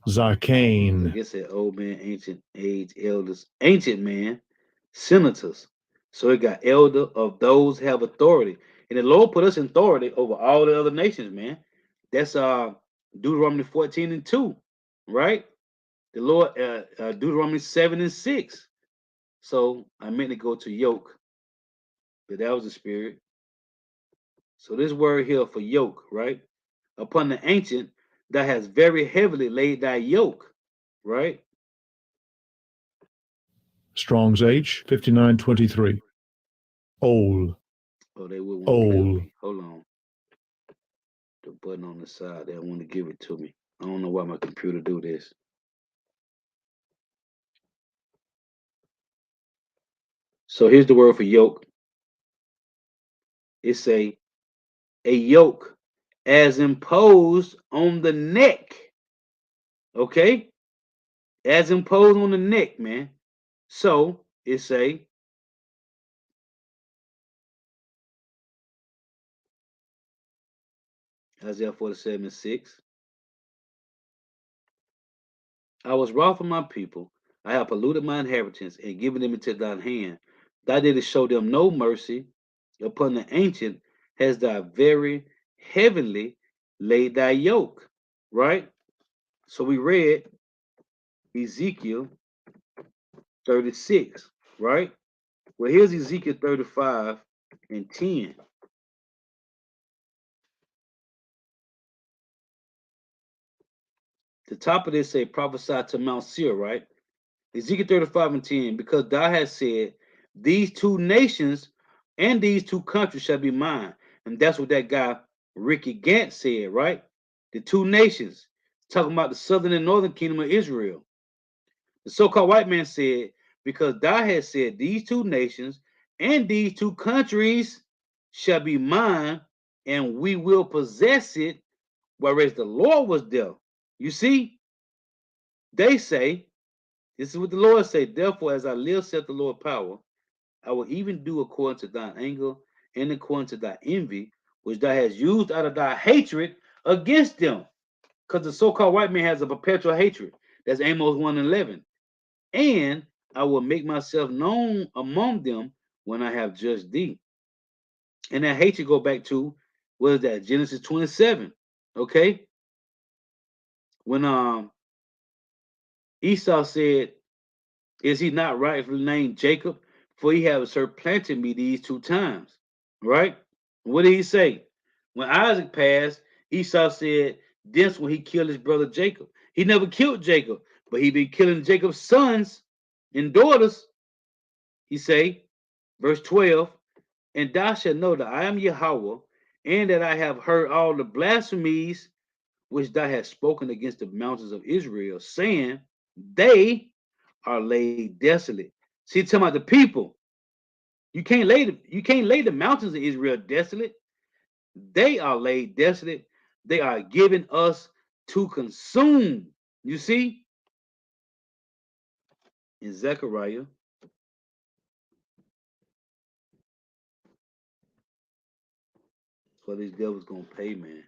I guess that old man, ancient age, elders, ancient man, senators. So it got elder of those have authority. And the Lord put us in authority over all the other nations, man. That's Deuteronomy 14:2, right? The Lord, Deuteronomy 7:6. So I meant to go to yoke, but that was the spirit. So this word here for yoke, right? Upon the ancient that has very heavily laid thy yoke, right? Strong's H 5923. Old. Oh, they would want to play with Old. me. Hold on. The button on the side, they want to give it to me. I don't know why my computer do this. So here's the word for yoke. It's a yoke as imposed on the neck. Okay? As imposed on the neck, man. So it's a Isaiah 47:6. I was wroth with my people. I have polluted my inheritance and given them into thine hand. Thou didst show them no mercy. Upon the ancient has thou very heavenly laid thy yoke. Right? So we read Ezekiel 36, right? Well, here's Ezekiel 35:10. The top of this say prophesy to Mount Seir, right? Ezekiel 35:10, because thou hast said, these two nations and these two countries shall be mine. And that's what that guy Ricky Gant said, right? The two nations, talking about the southern and northern kingdom of Israel. The so-called white man said, because thou hast said, these two nations and these two countries shall be mine, and we will possess it, whereas the Lord was there. You see, they say, this is what the Lord said, therefore, as I live, saith the Lord power, I will even do according to thine anger and according to thy envy, which thou hast used out of thy hatred against them. Because the so-called white man has a perpetual hatred. That's Amos 1:11. And I will make myself known among them when I have judged thee. And that hatred go back to, what is that, Genesis 27. Okay? When Esau said, is he not rightfully named Jacob? For he have supplanted me these two times. Right? What did he say? When Isaac passed, Esau said, this when he killed his brother Jacob. He never killed Jacob, but he been killing Jacob's sons and daughters. He say, verse 12, and thou shalt know that I am Yahweh, and that I have heard all the blasphemies which thou hast spoken against the mountains of Israel, saying, they are laid desolate. See, talking about the people. You can't lay the mountains of Israel desolate. They are laid desolate. They are given us to consume. You see, in Zechariah, what these devils gonna pay, man.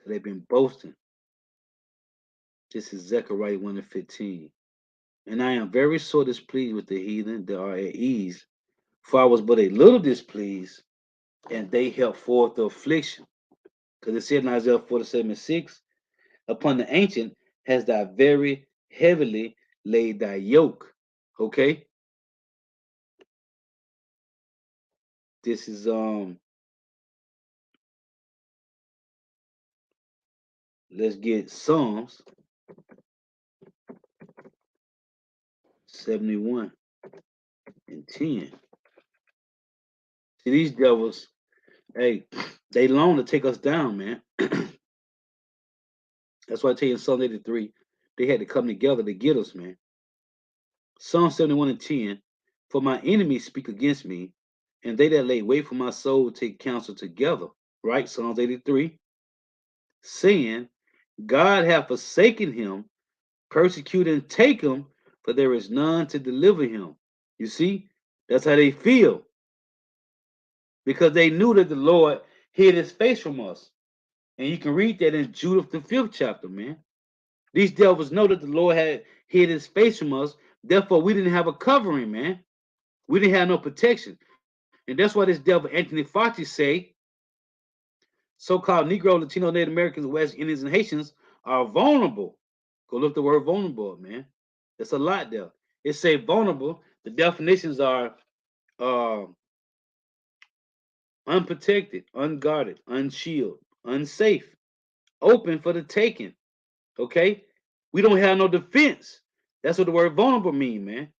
They've been boasting. This is Zechariah 1:15. And I am very sore displeased with the heathen that are at ease, for I was but a little displeased, and they helped forth the affliction. Because it said in Isaiah 47:6, upon the ancient has thy very heavily laid thy yoke. Okay? This is let's get Psalms 71:10. See, these devils, hey, they long to take us down, man. That's why I tell you in Psalm 83, they had to come together to get us, man. Psalm 71:10, for my enemies speak against me, and they that lay wait for my soul take counsel together. Right? Psalms 83, saying, God hath forsaken him, persecute and take him, for there is none to deliver him. You see, that's how they feel. Because they knew that the Lord hid his face from us. And you can read that in Judith, the 5th chapter, man. These devils know that the Lord had hid his face from us. Therefore, we didn't have a covering, man. We didn't have no protection. And that's why this devil, Anthony Fauci, say so-called Negro, Latino, Native Americans, West Indians, and Haitians are vulnerable. Go look the word vulnerable, man. It's a lot there. It say vulnerable. The definitions are unprotected, unguarded, unshielded, unsafe, open for the taking. Okay? We don't have no defense. That's what the word vulnerable mean, man.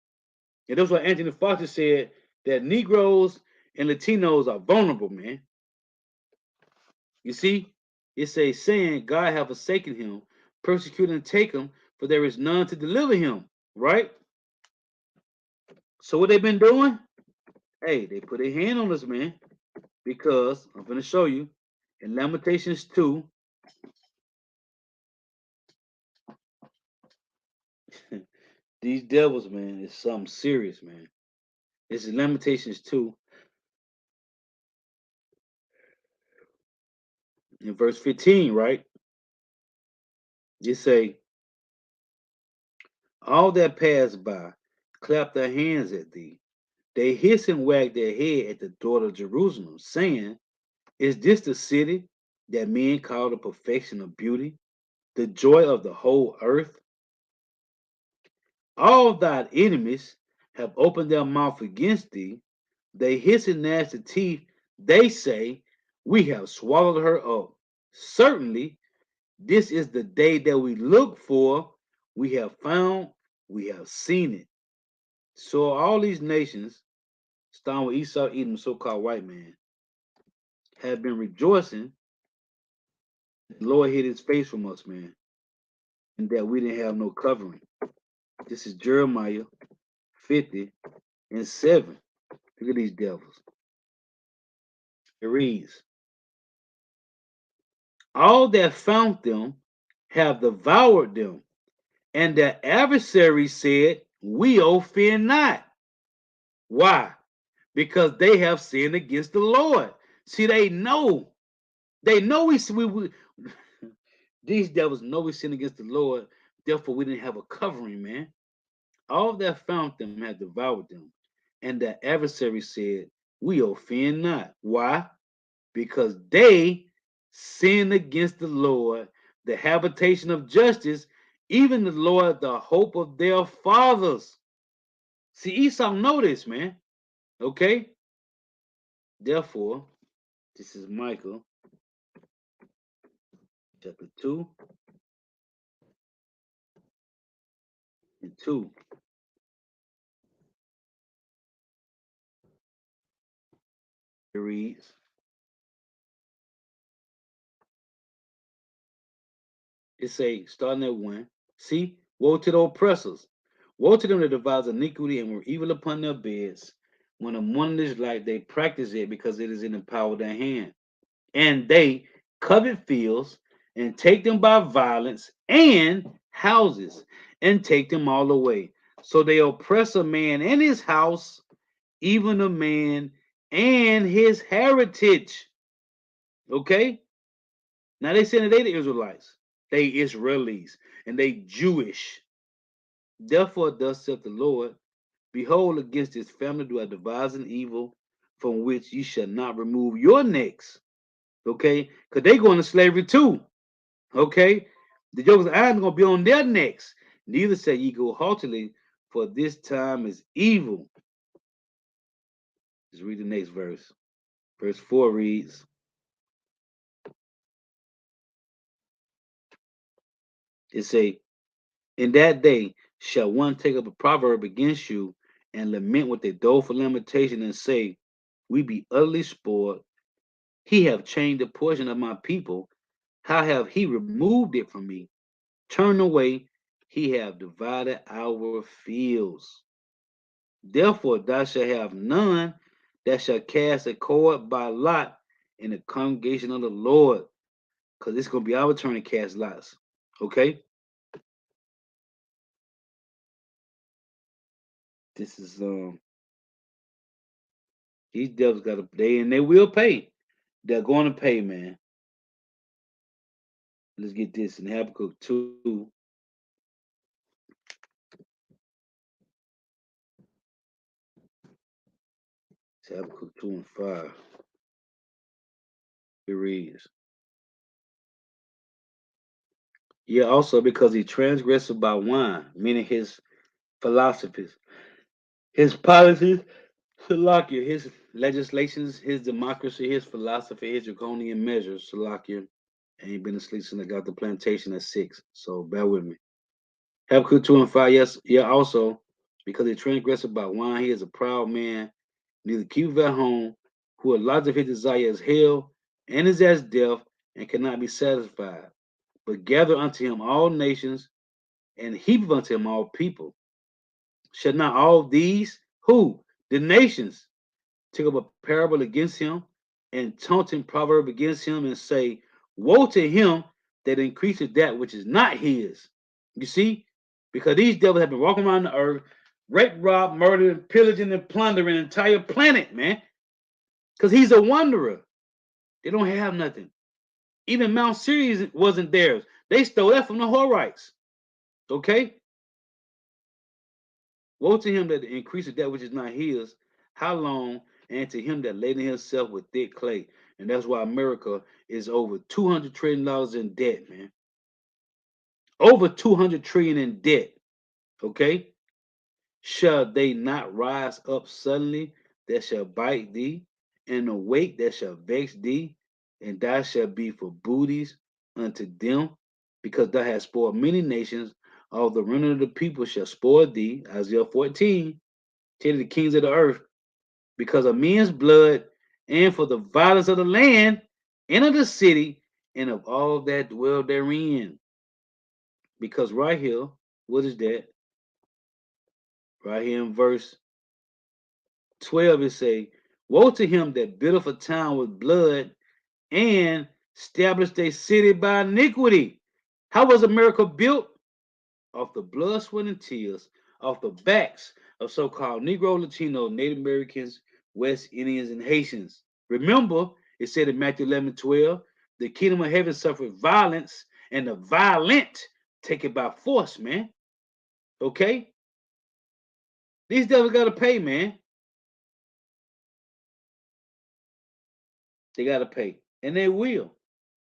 And that's what Anthony Fauci said, that Negroes and Latinos are vulnerable, man. You see, it says, saying, God have forsaken him, persecute and take him, for there is none to deliver him. Right? So what they've been doing? Hey, they put a hand on us, man. Because I'm going to show you in Lamentations 2. These devils, man, is something serious, man. This is Lamentations 2. In verse 15, right? You say, all that pass by clap their hands at thee. They hiss and wag their head at the door of Jerusalem, saying, is this the city that men call the perfection of beauty, the joy of the whole earth? All thy enemies have opened their mouth against thee. They hiss and gnash their teeth. They say, we have swallowed her up. Certainly, this is the day that we look for. We have found, we have seen it. So all these nations, starting with Esau, Edom, so-called white man, have been rejoicing. The Lord hid his face from us, man, and that we didn't have no covering. This is Jeremiah 50:7. Look at these devils. It reads, all that found them have devoured them, and their adversaries said, we fear not. Why? Because they have sinned against the Lord. See, they know we these devils know we sin against the Lord, therefore we didn't have a covering, man. All that found them had devoured them, and the adversary said, we offend not. Why? Because they sinned against the Lord, the habitation of justice, even the Lord, the hope of their fathers. See, Esau know this, man. Okay? Therefore, this is Micah chapter 2 and 2. It reads, it say, starting at 1, see, woe to the oppressors, woe to them that devise iniquity and were evil upon their beds. When a morning is light, they practice it because it is in the power of their hand. And they covet fields and take them by violence, and houses and take them all away. So they oppress a man and his house, even a man and his heritage. Okay? Now they say that they the Israelites, they Israelis, and they Jewish. Therefore, thus saith the Lord, behold, against this family do I devise an evil from which ye shall not remove your necks. Okay? Because they go into slavery too. Okay? The jokers' eyes are going to be on their necks. Neither say ye go haughtily, for this time is evil. Let's read the next verse. Verse 4 reads, it say, in that day shall one take up a proverb against you and lament with a doleful lamentation and say, we be utterly spoiled. He have changed a portion of my people. How have he removed it from me? Turn away, he have divided our fields. Therefore thou shalt have none that shall cast a cord by lot in the congregation of the Lord. Because it's going to be our turn to cast lots. Okay? This is these devils got to pay, and they will pay. They're going to pay, man. Let's get this in Habakkuk 2. It's Habakkuk 2 and 5. It reads, yeah, also because he transgressed by wine, meaning his philosophies, his policies, Salakia, his legislations, his democracy, his philosophy, his draconian measures, Salakia. Ain't been asleep since I got the plantation at 6. So bear with me. Habakkuk 2 and 5, yes, yeah, also, because he transgressed by wine, he is a proud man, neither keepeth at home, who a lot of his desire is hell, and is as death, and cannot be satisfied. But gather unto him all nations, and heap unto him all people. Shall not all these, who? The nations, take up a parable against him, and taunting proverb against him, and say, woe to him that increases that which is not his. You see? Because these devils have been walking around the earth, rape, rob, murdering, pillaging, and plundering the entire planet, man. Because he's a wanderer. They don't have nothing. Even Mount Sirius wasn't theirs. They stole that from the Horites. Okay? Woe to him that increaseth that which is not his, how long, and to him that laden himself with thick clay. And that's why America is over $200 trillion in debt, man. Over 200 trillion in debt. Okay? Shall they not rise up suddenly that shall bite thee, and awake that shall vex thee, and thou shalt be for booties unto them, because thou hast spoiled many nations. All the remnant of the people shall spoil thee. Isaiah 14. Tell the kings of the earth, because of men's blood, and for the violence of the land, and of the city, and of all that dwell therein. Because right here, what is that? Right here in verse 12, it say, woe to him that built up a town with blood and established a city by iniquity. How was America built? Off the blood, sweat, and tears, off the backs of so-called Negro, Latino, Native Americans, West Indians, and Haitians. Remember, it said in Matthew 11:12, the kingdom of heaven suffered violence, and the violent take it by force, man. Okay? These devils got to pay, man. They got to pay. And they will.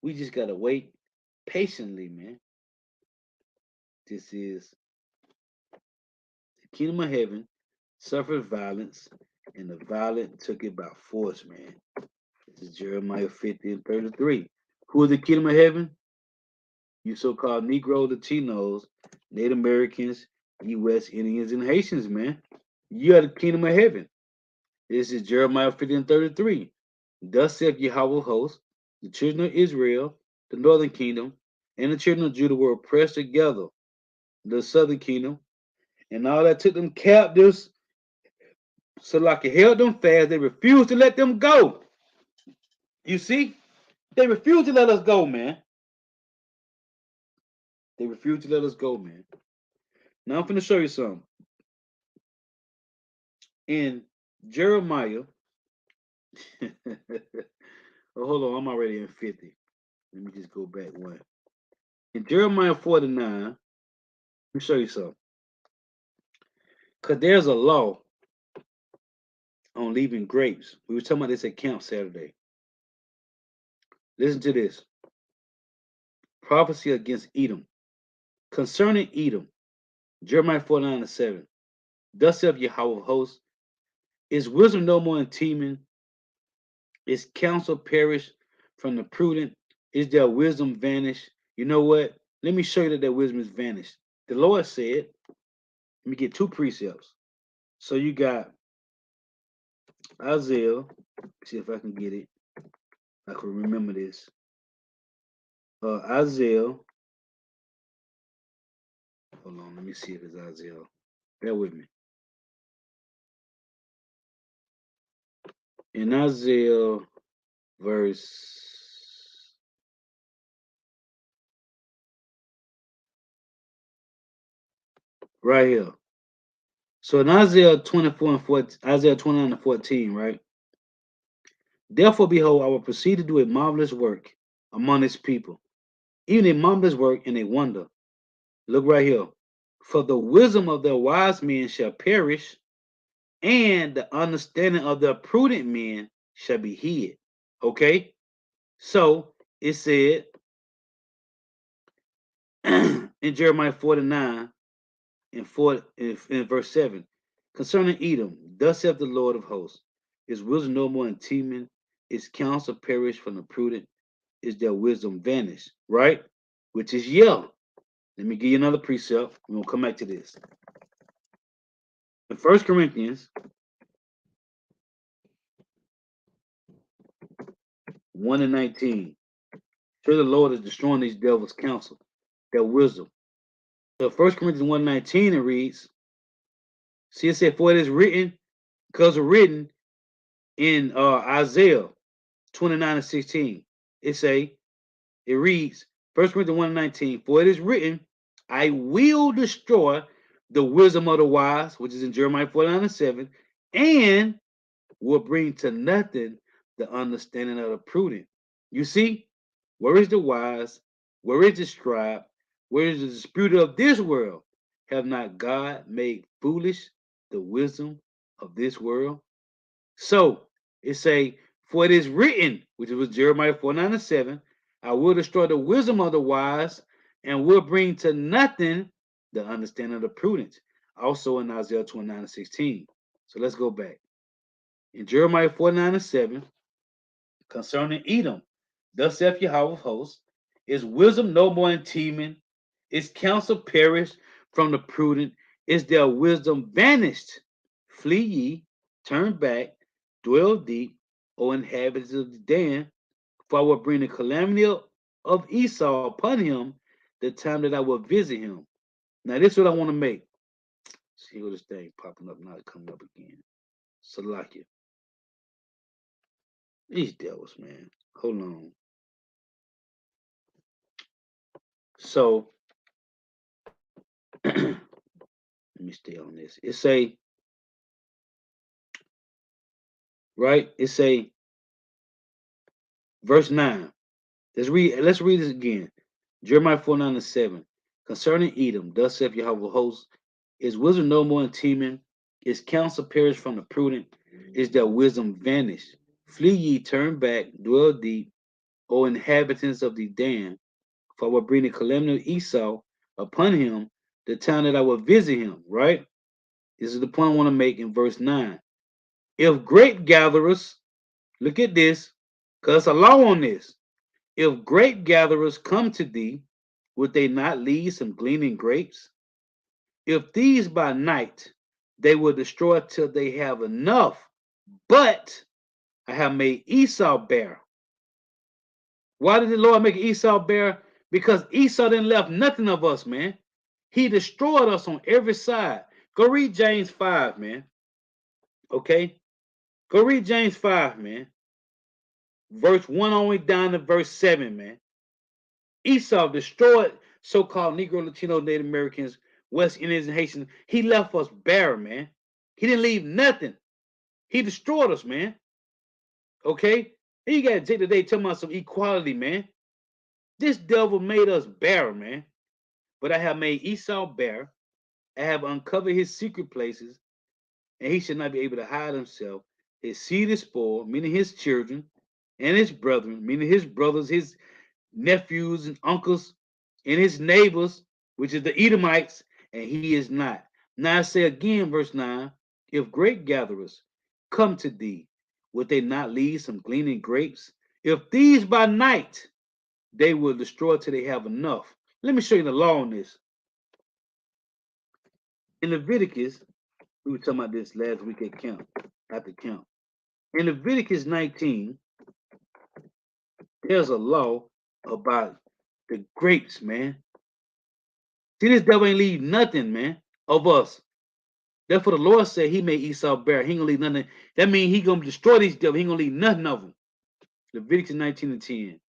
We just got to wait patiently, man. This is the kingdom of heaven suffered violence, and the violent took it by force, man. This is Jeremiah 50:33. Who is the kingdom of heaven? You so-called Negro, Latinos, Native Americans, you West Indians, and Haitians, man. You are the kingdom of heaven. This is Jeremiah 50:33. Thus saith Yahweh of hosts, the children of Israel, the northern kingdom, and the children of Judah were oppressed together, the southern kingdom, and all that took them captives. So like it held them fast, they refused to let them go. You see? They refused to let us go, man. They refused to let us go, man. Now I'm going to show you something. In Jeremiah, oh, hold on, I'm already in 50. Let me just go back one. In Jeremiah 49, let me show you something. Because there's a law on leaving grapes. We were talking about this at camp Saturday. Listen to this. Prophecy against Edom. Concerning Edom, Jeremiah 49:7. Thus saith Yahweh of hosts, is wisdom no more in Teman? Is counsel perished from the prudent? Is their wisdom vanished? You know what? Let me show you that their wisdom is vanished. The Lord said, let me get two precepts. So you got Isaiah. See if I can get it. I can remember this. Isaiah. Hold on, let me see if it's Isaiah. Bear with me. In Isaiah verse right here. So in Isaiah 24 and 14, Isaiah 29 and 14, right? Therefore, behold, I will proceed to do a marvelous work among his people, even a marvelous work and a wonder. Look right here. For the wisdom of the wise men shall perish, and the understanding of the prudent men shall be hid. Okay? So it said in Jeremiah 49 and in verse 7, concerning Edom, thus saith the Lord of hosts, is wisdom no more in Teman? Is counsel perished from the prudent? Is their wisdom vanished? Right? Which is yellow. Let me give you another precept. We're going to come back to this. In 1 Corinthians 1 and 19, sure the Lord is destroying these devils' counsel, their wisdom. So 1 Corinthians 1:19 it reads, see it said, for it is written, because it's written in Isaiah 29 and 16. It reads, 1 Corinthians 1:19, for it is written, I will destroy the wisdom of the wise, which is in Jeremiah 49 and 7, and will bring to nothing the understanding of the prudent. You see, Where is the wise? Where is the scribe? Where is the disputer of this world? Have not God made foolish the wisdom of this world? So it say, for it is written, which was Jeremiah 4:9-7, I will destroy the wisdom of the wise and will bring to nothing the understanding of the prudent. Also in Isaiah 29:16. So let's go back. In Jeremiah 4:9-7, concerning Edom, thus saith Yahweh of hosts, is wisdom no more in Teman? Is counsel perished from the prudent? Is their wisdom vanished? Flee ye, turn back, dwell deep, O inhabitants of Dan, for I will bring the calamity of Esau upon him, the time that I will visit him. Now, this is what I want to make. See what this thing popping up now, coming up again. Salakia. These devils, man. Hold on. So, let me stay on this. It say, right? It say, verse 9. Let's read this again. Jeremiah 4:9-7. Concerning Edom, thus saith Yahweh of hosts, is wisdom no more in Teman? Is counsel perished from the prudent? Is their wisdom vanished? Flee ye, turn back, dwell deep, O inhabitants of the Dan, for I will bring the calamity of Esau upon him, the time that I will visit him. Right? This is the point I want to make in verse 9. If grape gatherers, look at this, because a law on this. If grape gatherers come to thee, would they not leave some gleaning grapes? If these by night, they will destroy till they have enough. But I have made Esau bare. Why did the Lord make Esau bare? Because Esau didn't left nothing of us, man. He destroyed us on every side. Go read James 5, man. Okay? Go read James 5, man. Verse 1 all the way down to verse 7, man. Esau destroyed so-called Negro, Latino, Native Americans, West Indians, and Haitians. He left us bare, man. He didn't leave nothing. He destroyed us, man. Okay? And you got Jake today talking about some equality, man. This devil made us bare, man. But I have made Esau bare. I have uncovered his secret places, and he should not be able to hide himself. His seed is spoiled, meaning his children, and his brethren, meaning his brothers, his nephews and uncles, and his neighbors, which is the Edomites, and he is not. Now I say again, verse 9, if grape gatherers come to thee, would they not leave some gleaning grapes? If these by night, they will destroy till they have enough. Let me show you the law on this. In Leviticus, we were talking about this last week at camp. In Leviticus 19, there's a law about the grapes, man. See, this devil ain't leave nothing, man, of us. Therefore, the Lord said he made Esau bare. He ain't gonna leave nothing. That means he gonna destroy these devils. He ain't gonna leave nothing of them. Leviticus 19:10.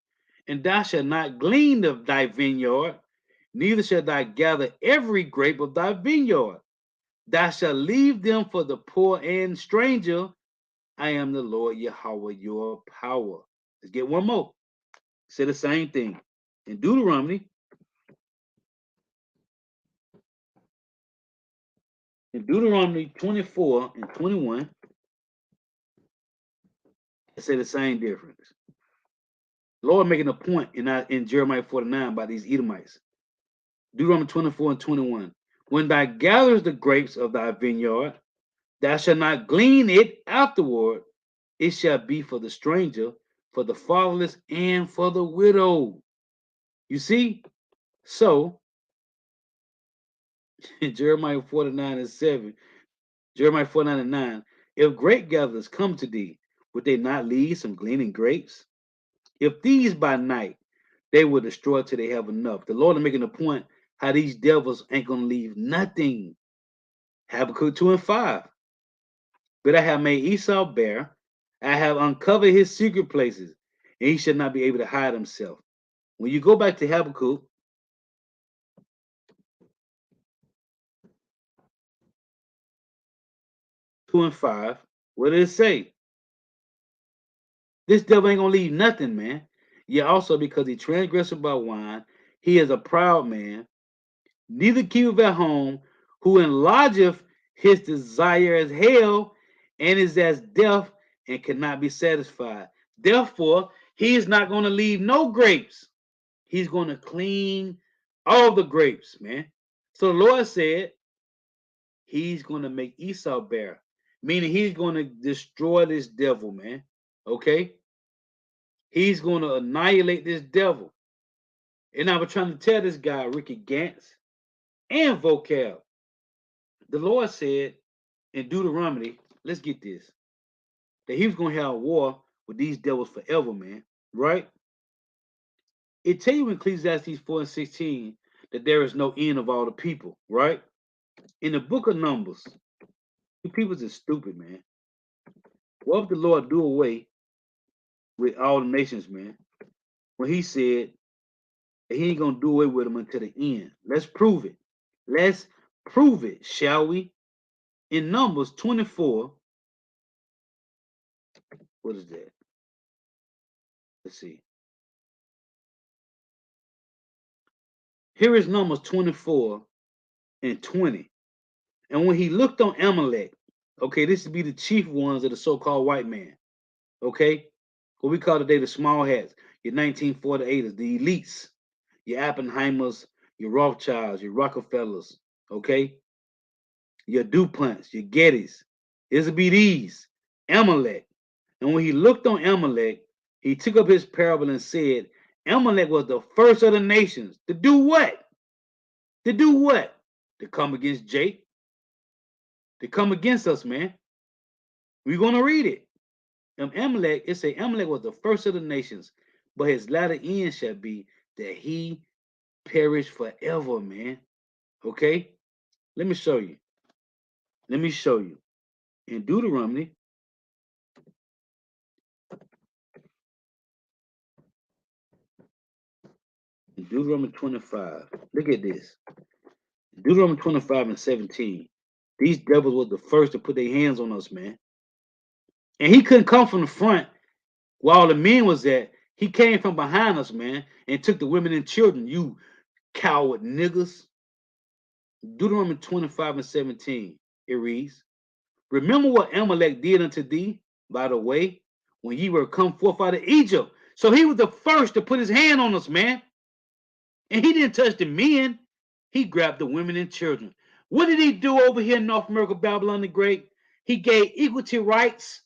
And thou shalt not glean of thy vineyard, neither shalt thou gather every grape of thy vineyard. Thou shalt leave them for the poor and stranger. I am the Lord Yahweh, your power. Let's get one more. Say the same thing. In Deuteronomy 24:21, it say the same difference. Lord making a point in Jeremiah 49 about these Edomites. Deuteronomy 24:21. When thou gatherest the grapes of thy vineyard, thou shalt not glean it afterward. It shall be for the stranger, for the fatherless, and for the widow. You see? So, in Jeremiah 49:7, Jeremiah 49:9, if grape gatherers come to thee, would they not leave some gleaning grapes? If these by night, they will destroy till they have enough. The Lord is making a point how these devils ain't going to leave nothing. Habakkuk 2:5. But I have made Esau bare. I have uncovered his secret places, and he shall not be able to hide himself. When you go back to Habakkuk 2:5, what did it say? This devil ain't gonna leave nothing, man. Yet also because he transgressed about wine, he is a proud man, neither keepeth at home, who enlargeth his desire as hell, and is as death, and cannot be satisfied. Therefore, he is not going to leave no grapes. He's going to clean all the grapes, man. So the Lord said he's going to make Esau bear, meaning he's going to destroy this devil, man. Okay? He's going to annihilate this devil. And I was trying to tell this guy, Ricky Gantz and Vocab, the Lord said in Deuteronomy, let's get this, that he was going to have a war with these devils forever, man. Right? It tell you in Ecclesiastes 4:16 that there is no end of all the people, right? In the book of Numbers, you people are stupid, man. What if the Lord do away with all the nations, man? When he said that he ain't gonna do away with them until the end. Let's prove it. Let's prove it, shall we? In Numbers 24, what is that? Let's see. Here is Numbers 24:20. And when he looked on Amalek, okay, this would be the chief ones of the so-called white man, okay? What we call today the small hats, your 1948ers, the elites, your Oppenheimers, your Rothschilds, your Rockefellers, okay? Your DuPonts, your Gettys. This would be these, Amalek. And when he looked on Amalek, he took up his parable and said, Amalek was the first of the nations to do what? To do what? To come against Jake. To come against us, man. We're going to read it. Amalek, it say Amalek was the first of the nations, but his latter end shall be that he perish forever, man. Okay? Let me show you. Let me show you. In Deuteronomy, in Deuteronomy 25, look at this. Deuteronomy 25:17. These devils were the first to put their hands on us, man. And he couldn't come from the front where all the men was at. He came from behind us, man, and took the women and children, you coward niggas. Deuteronomy 25:17, it reads, remember what Amalek did unto thee, by the way, when ye were come forth out of Egypt. So he was the first to put his hand on us, man. And he didn't touch the men. He grabbed the women and children. What did he do over here in North America, Babylon the Great? He gave equality rights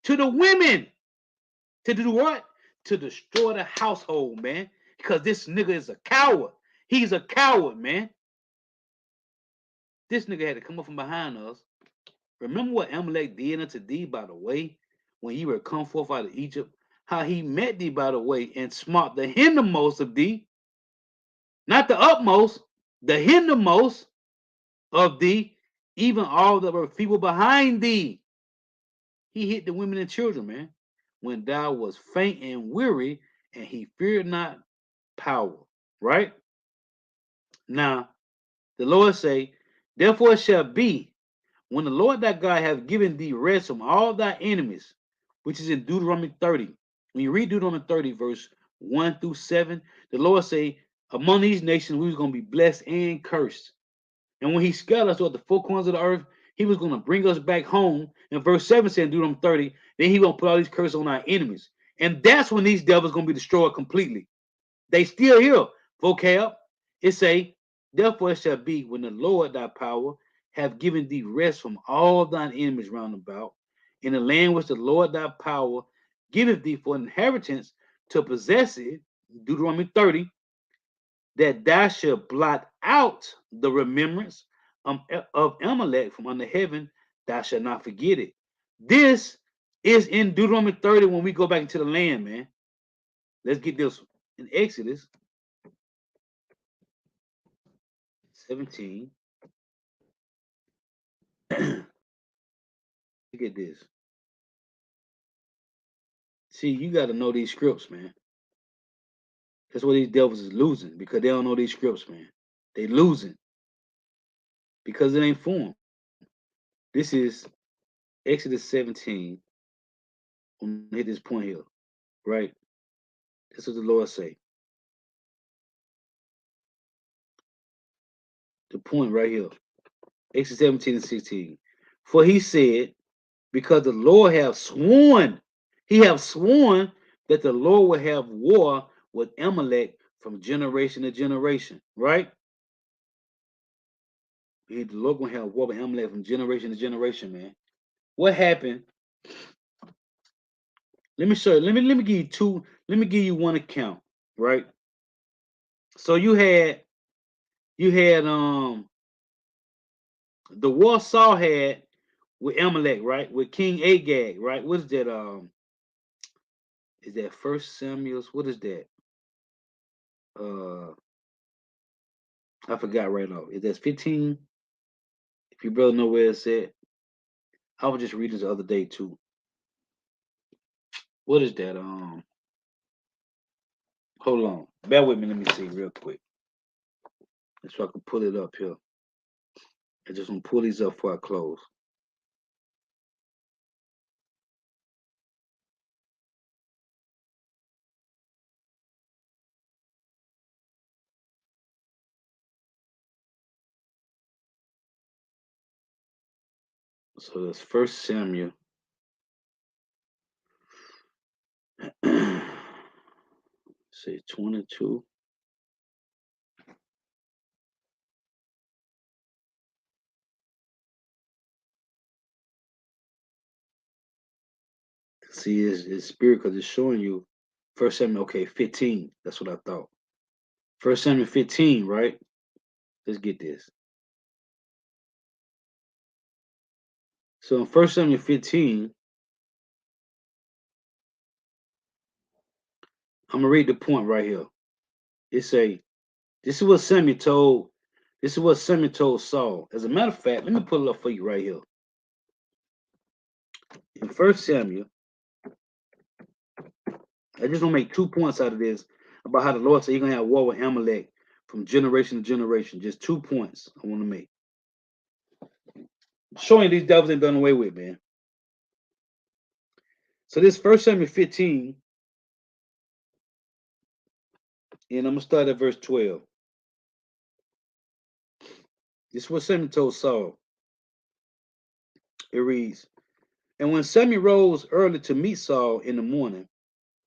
to the women. To do what? To destroy the household, man. Because this nigga is a coward. He's a coward, man. This nigga had to come up from behind us. Remember what Amalek did unto thee, by the way, when ye were come forth out of Egypt, how he met thee by the way, and smote the hindermost of thee, not the upmost, the hindermost of thee, even all that were feeble behind thee. He hit the women and children, man, when thou was faint and weary, and he feared not power, right? Now, the Lord say, therefore it shall be, when the Lord thy God hath given thee rest from all thy enemies, which is in Deuteronomy 30. When you read Deuteronomy 30, verse 1-7, the Lord say, among these nations, we was going to be blessed and cursed. And when he scattered us at the four corners of the earth, he was going to bring us back home. And verse 7 said in Deuteronomy 30, then he going to put all these curses on our enemies. And that's when these devils going to be destroyed completely. They still here, vocab. It say, therefore it shall be, when the Lord thy power have given thee rest from all thine enemies round about, in the land which the Lord thy power giveth thee for inheritance to possess it, Deuteronomy 30, that thou shalt blot out the remembrance of Amalek from under heaven, thou shalt not forget it. This is in Deuteronomy 30 when we go back into the land, man. Let's get this one. In Exodus 17. Look at this. See, you got to know these scripts, man. That's why these devils is losing, because they don't know these scripts, man. They losing because it ain't for them. This is Exodus 17. I'm gonna hit this point here, right? This is what the Lord say. The point right here. Exodus 17 and 16. For he said, because the Lord have sworn, he have sworn that the Lord will have war with Amalek from generation to generation, right? The Lord gonna have war with Amalek from generation to generation, man. What happened? Let me show you. Let me give you two. Let me give you one account, right? So you had the war Saul had with Amalek, right? With King Agag, right? What is that? Is that First Samuel's? What is that? I forgot right now. Is that 15? If you brother know where it's at, I was just reading this the other day too. What is that? Hold on. Bear with me. Let me see real quick. So I can pull it up here. I just want to pull these up before I close. So that's First Samuel. Say 22. See, it's spirit because it's showing you First Samuel. Okay, 15. That's what I thought. First Samuel 15, right? Let's get this. So in First Samuel 15, I'm gonna read the point right here. It say, this is what Samuel told. This is what Samuel told Saul. As a matter of fact, let me pull it up for you right here. In First Samuel, I just want to make 2 points out of this about how the Lord said He's gonna have war with Amalek from generation to generation. Just 2 points I want to make. Showing these devils ain't done away with, man. So this First Samuel 15, and I'm gonna start at verse 12. This is what Samuel told Saul. It reads, and when Samuel rose early to meet Saul in the morning,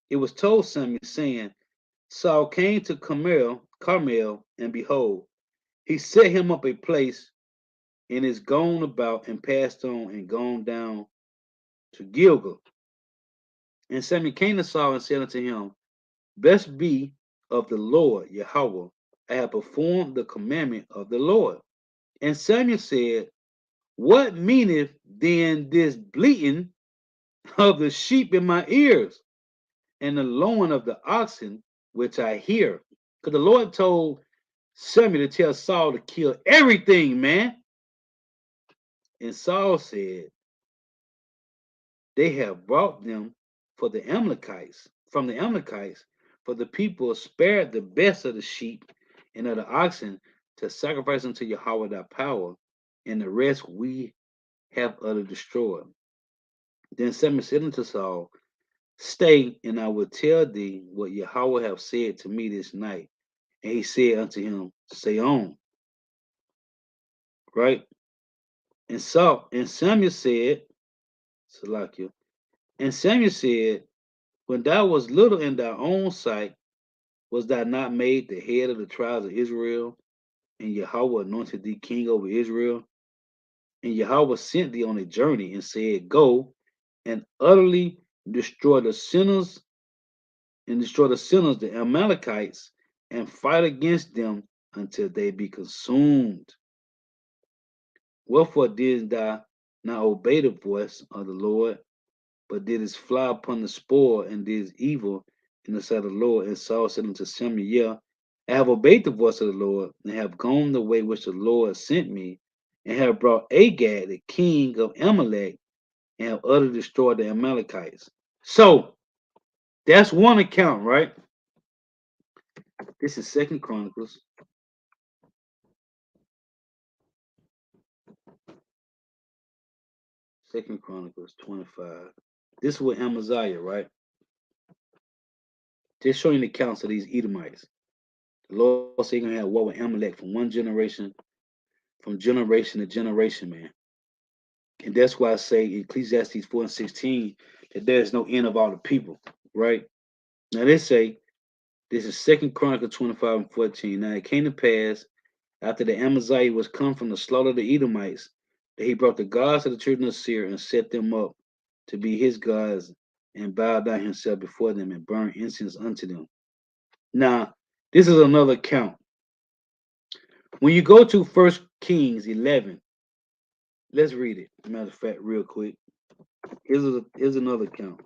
it was told Samuel, saying, Saul came to Carmel, and behold, he set him up a place and is gone about and passed on and gone down to Gilgal. And Samuel came to Saul and said unto him, blessed be of the Lord Yahweh, I have performed the commandment of the Lord. And Samuel said, what meaneth then this bleating of the sheep in my ears, and the lowing of the oxen which I hear? Because the Lord told Samuel to tell Saul to kill everything, man. And Saul said, they have brought them for the Amalekites, from the Amalekites, for the people spared the best of the sheep and of the oxen to sacrifice unto Yahweh thy power, and the rest we have utterly destroyed. Then Samuel said unto Saul, stay, and I will tell thee what Yahweh have said to me this night. And he said unto him, say on. Right? And Samuel said, Salakia, and Samuel said, when thou was little in thy own sight, was thou not made the head of the tribes of Israel? And Yahweh anointed thee king over Israel? And Yahweh sent thee on a journey and said, go and utterly destroy the sinners, the Amalekites, and fight against them until they be consumed. Wherefore didst thou not obey the voice of the Lord, but didst fly upon the spoil and didst evil in the sight of the Lord? And Saul said unto Samuel, yeah, I have obeyed the voice of the Lord, and have gone the way which the Lord sent me, and have brought Agag, the king of Amalek, and have utterly destroyed the Amalekites. So that's one account, right? This is Second Chronicles. Second Chronicles 25. This is with Amaziah, right? Just showing the counts of these Edomites. The Lord said he's gonna have war with Amalek from generation to generation, man. And that's why I say Ecclesiastes 4 and 16 that there is no end of all the people, right? Now they say this is 2 Chronicles 25 and 14. Now it came to pass after the Amaziah was come from the slaughter of the Edomites, that he brought the gods of the children of Seir and set them up to be his gods, and bowed down himself before them and burned incense unto them. Now, this is another count. When you go to 1 Kings 11, let's read it. Matter of fact, real quick. Here's another count.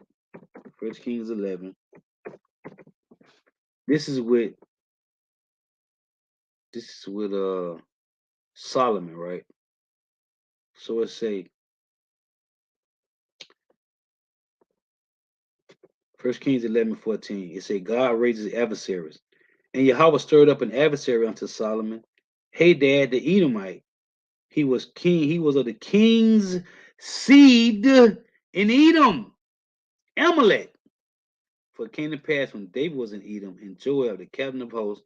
1 Kings 11. This is with Solomon, right? So it say 1 Kings 11:14. It say God raises adversaries. And Yahweh stirred up an adversary unto Solomon, Hadad the Edomite. He was king, he was of the king's seed in Edom, Amalek. For it came to pass when David was in Edom, and Joab, the captain of hosts,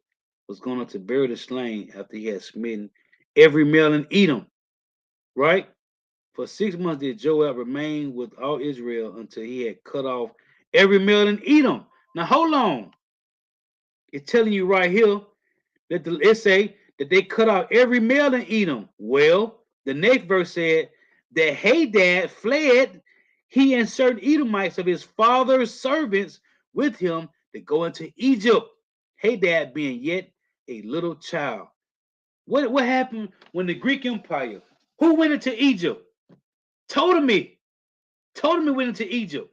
was going up to bury the slain after he had smitten every male in Edom. Right? For 6 months did Joab remain with all Israel until he had cut off every male in Edom. Now hold on. It's telling you right here that it say that they cut out every male in Edom. Well, the next verse said that Hadad fled, he and certain Edomites of his father's servants with him to go into Egypt. Hadad being yet a little child. What happened when the Greek Empire? Who went into Egypt? Ptolemy. Ptolemy went into Egypt.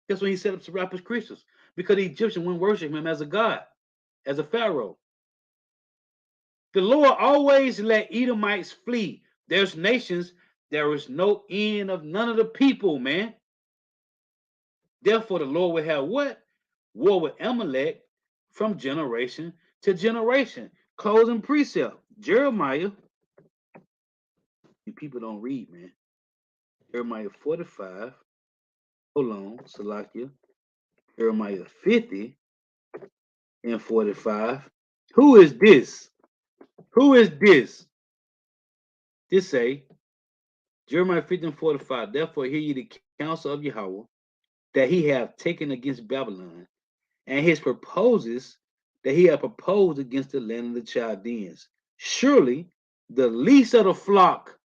That's when he set up Serapis Christus, because the Egyptians wouldn't worship him as a god, as a pharaoh. The Lord always let Edomites flee. There's nations, there is no end of none of the people, man. Therefore, the Lord will have what? War with Amalek from generation to generation. Closing precept. Jeremiah. People don't read, man. Jeremiah 45. Hold on, Salakia. Jeremiah 50 and 45. Who is this? Who is this? This say, Jeremiah 50 and 45. Therefore, hear ye the counsel of Yahweh that he hath taken against Babylon, and his proposes that he hath proposed against the land of the Chaldeans. Surely the least of the flock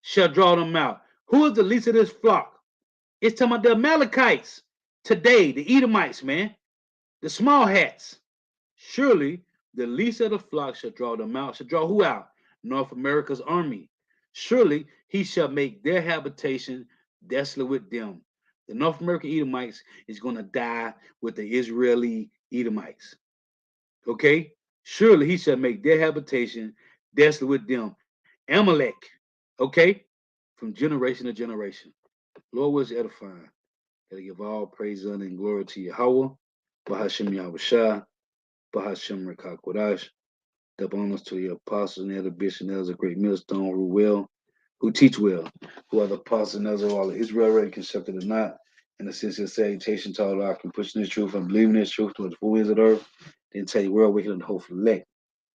shall draw them out. Who is the least of this flock? It's talking about the Amalekites today, the Edomites, man, the small hats. Surely the least of the flock shall draw them out. Shall draw who out? North America's army. Surely he shall make their habitation desolate with them. The North American Edomites is going to die with the Israeli Edomites. Okay? Surely he shall make their habitation desolate with them. Amalek. Okay? From generation to generation. Lord was edifying. Gotta give all praise, honor, and glory to Yahweh. Bahashem Yahushua. Bahashem Rekah Kodash. Double honors to the apostles and the bishops and elders of Great Millstone who teach well, who are the apostles and elders of all of Israel, already constructed or not, and the sincere salutation to all our can pushing this truth and believing this truth towards the full ends of the earth, then tell you world wicked and hopeful elect.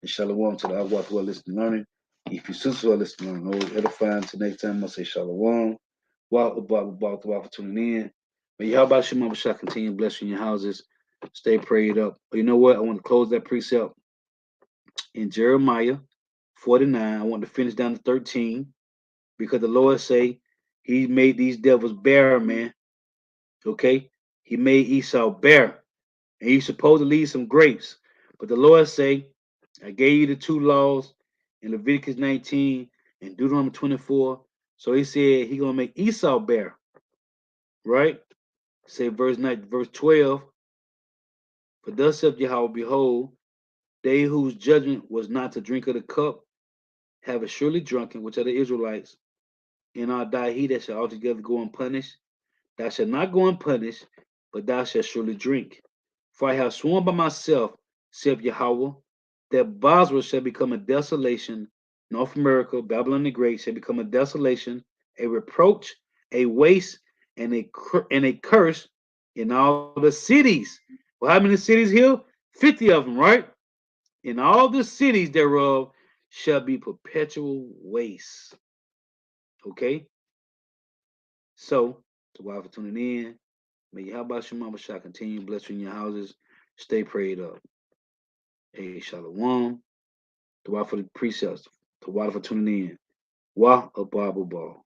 And shalom to the Awat who are listening and learning. If you sisters who are listening and learning, always edifying. Till next time, I'll say shalom. Walk for tuning in. May Yahweh Shema B'Shah continue blessing your houses. Stay prayed up. But you know what? I want to close that precept in Jeremiah 49. I want to finish down to 13 because the Lord say he made these devils bare, man. Okay? He made Esau bare. And he's supposed to leave some grapes. But the Lord say, I gave you the two laws in Leviticus 19 and Deuteronomy 24. So he said he's going to make Esau bare. Right? Say verse 12. For thus saith Yahweh, behold, they whose judgment was not to drink of the cup have it surely drunken, which are the Israelites, and are die he that shall altogether go unpunished. Thou shalt not go unpunished, but thou shalt surely drink. For I have sworn by myself, saith Yahweh, that Basra shall become a desolation, North America, Babylon the Great shall become a desolation, a reproach, a waste, and a curse in all the cities Well, how many cities here? 50 of them, right? In all the cities thereof shall be perpetual waste. Okay? So, to why for tuning in. May Yahweh Shema Shah continue bless you in your houses. Stay prayed up. Hey, Shalom. To why for the precepts. To why for tuning in. Wah Abu Ball.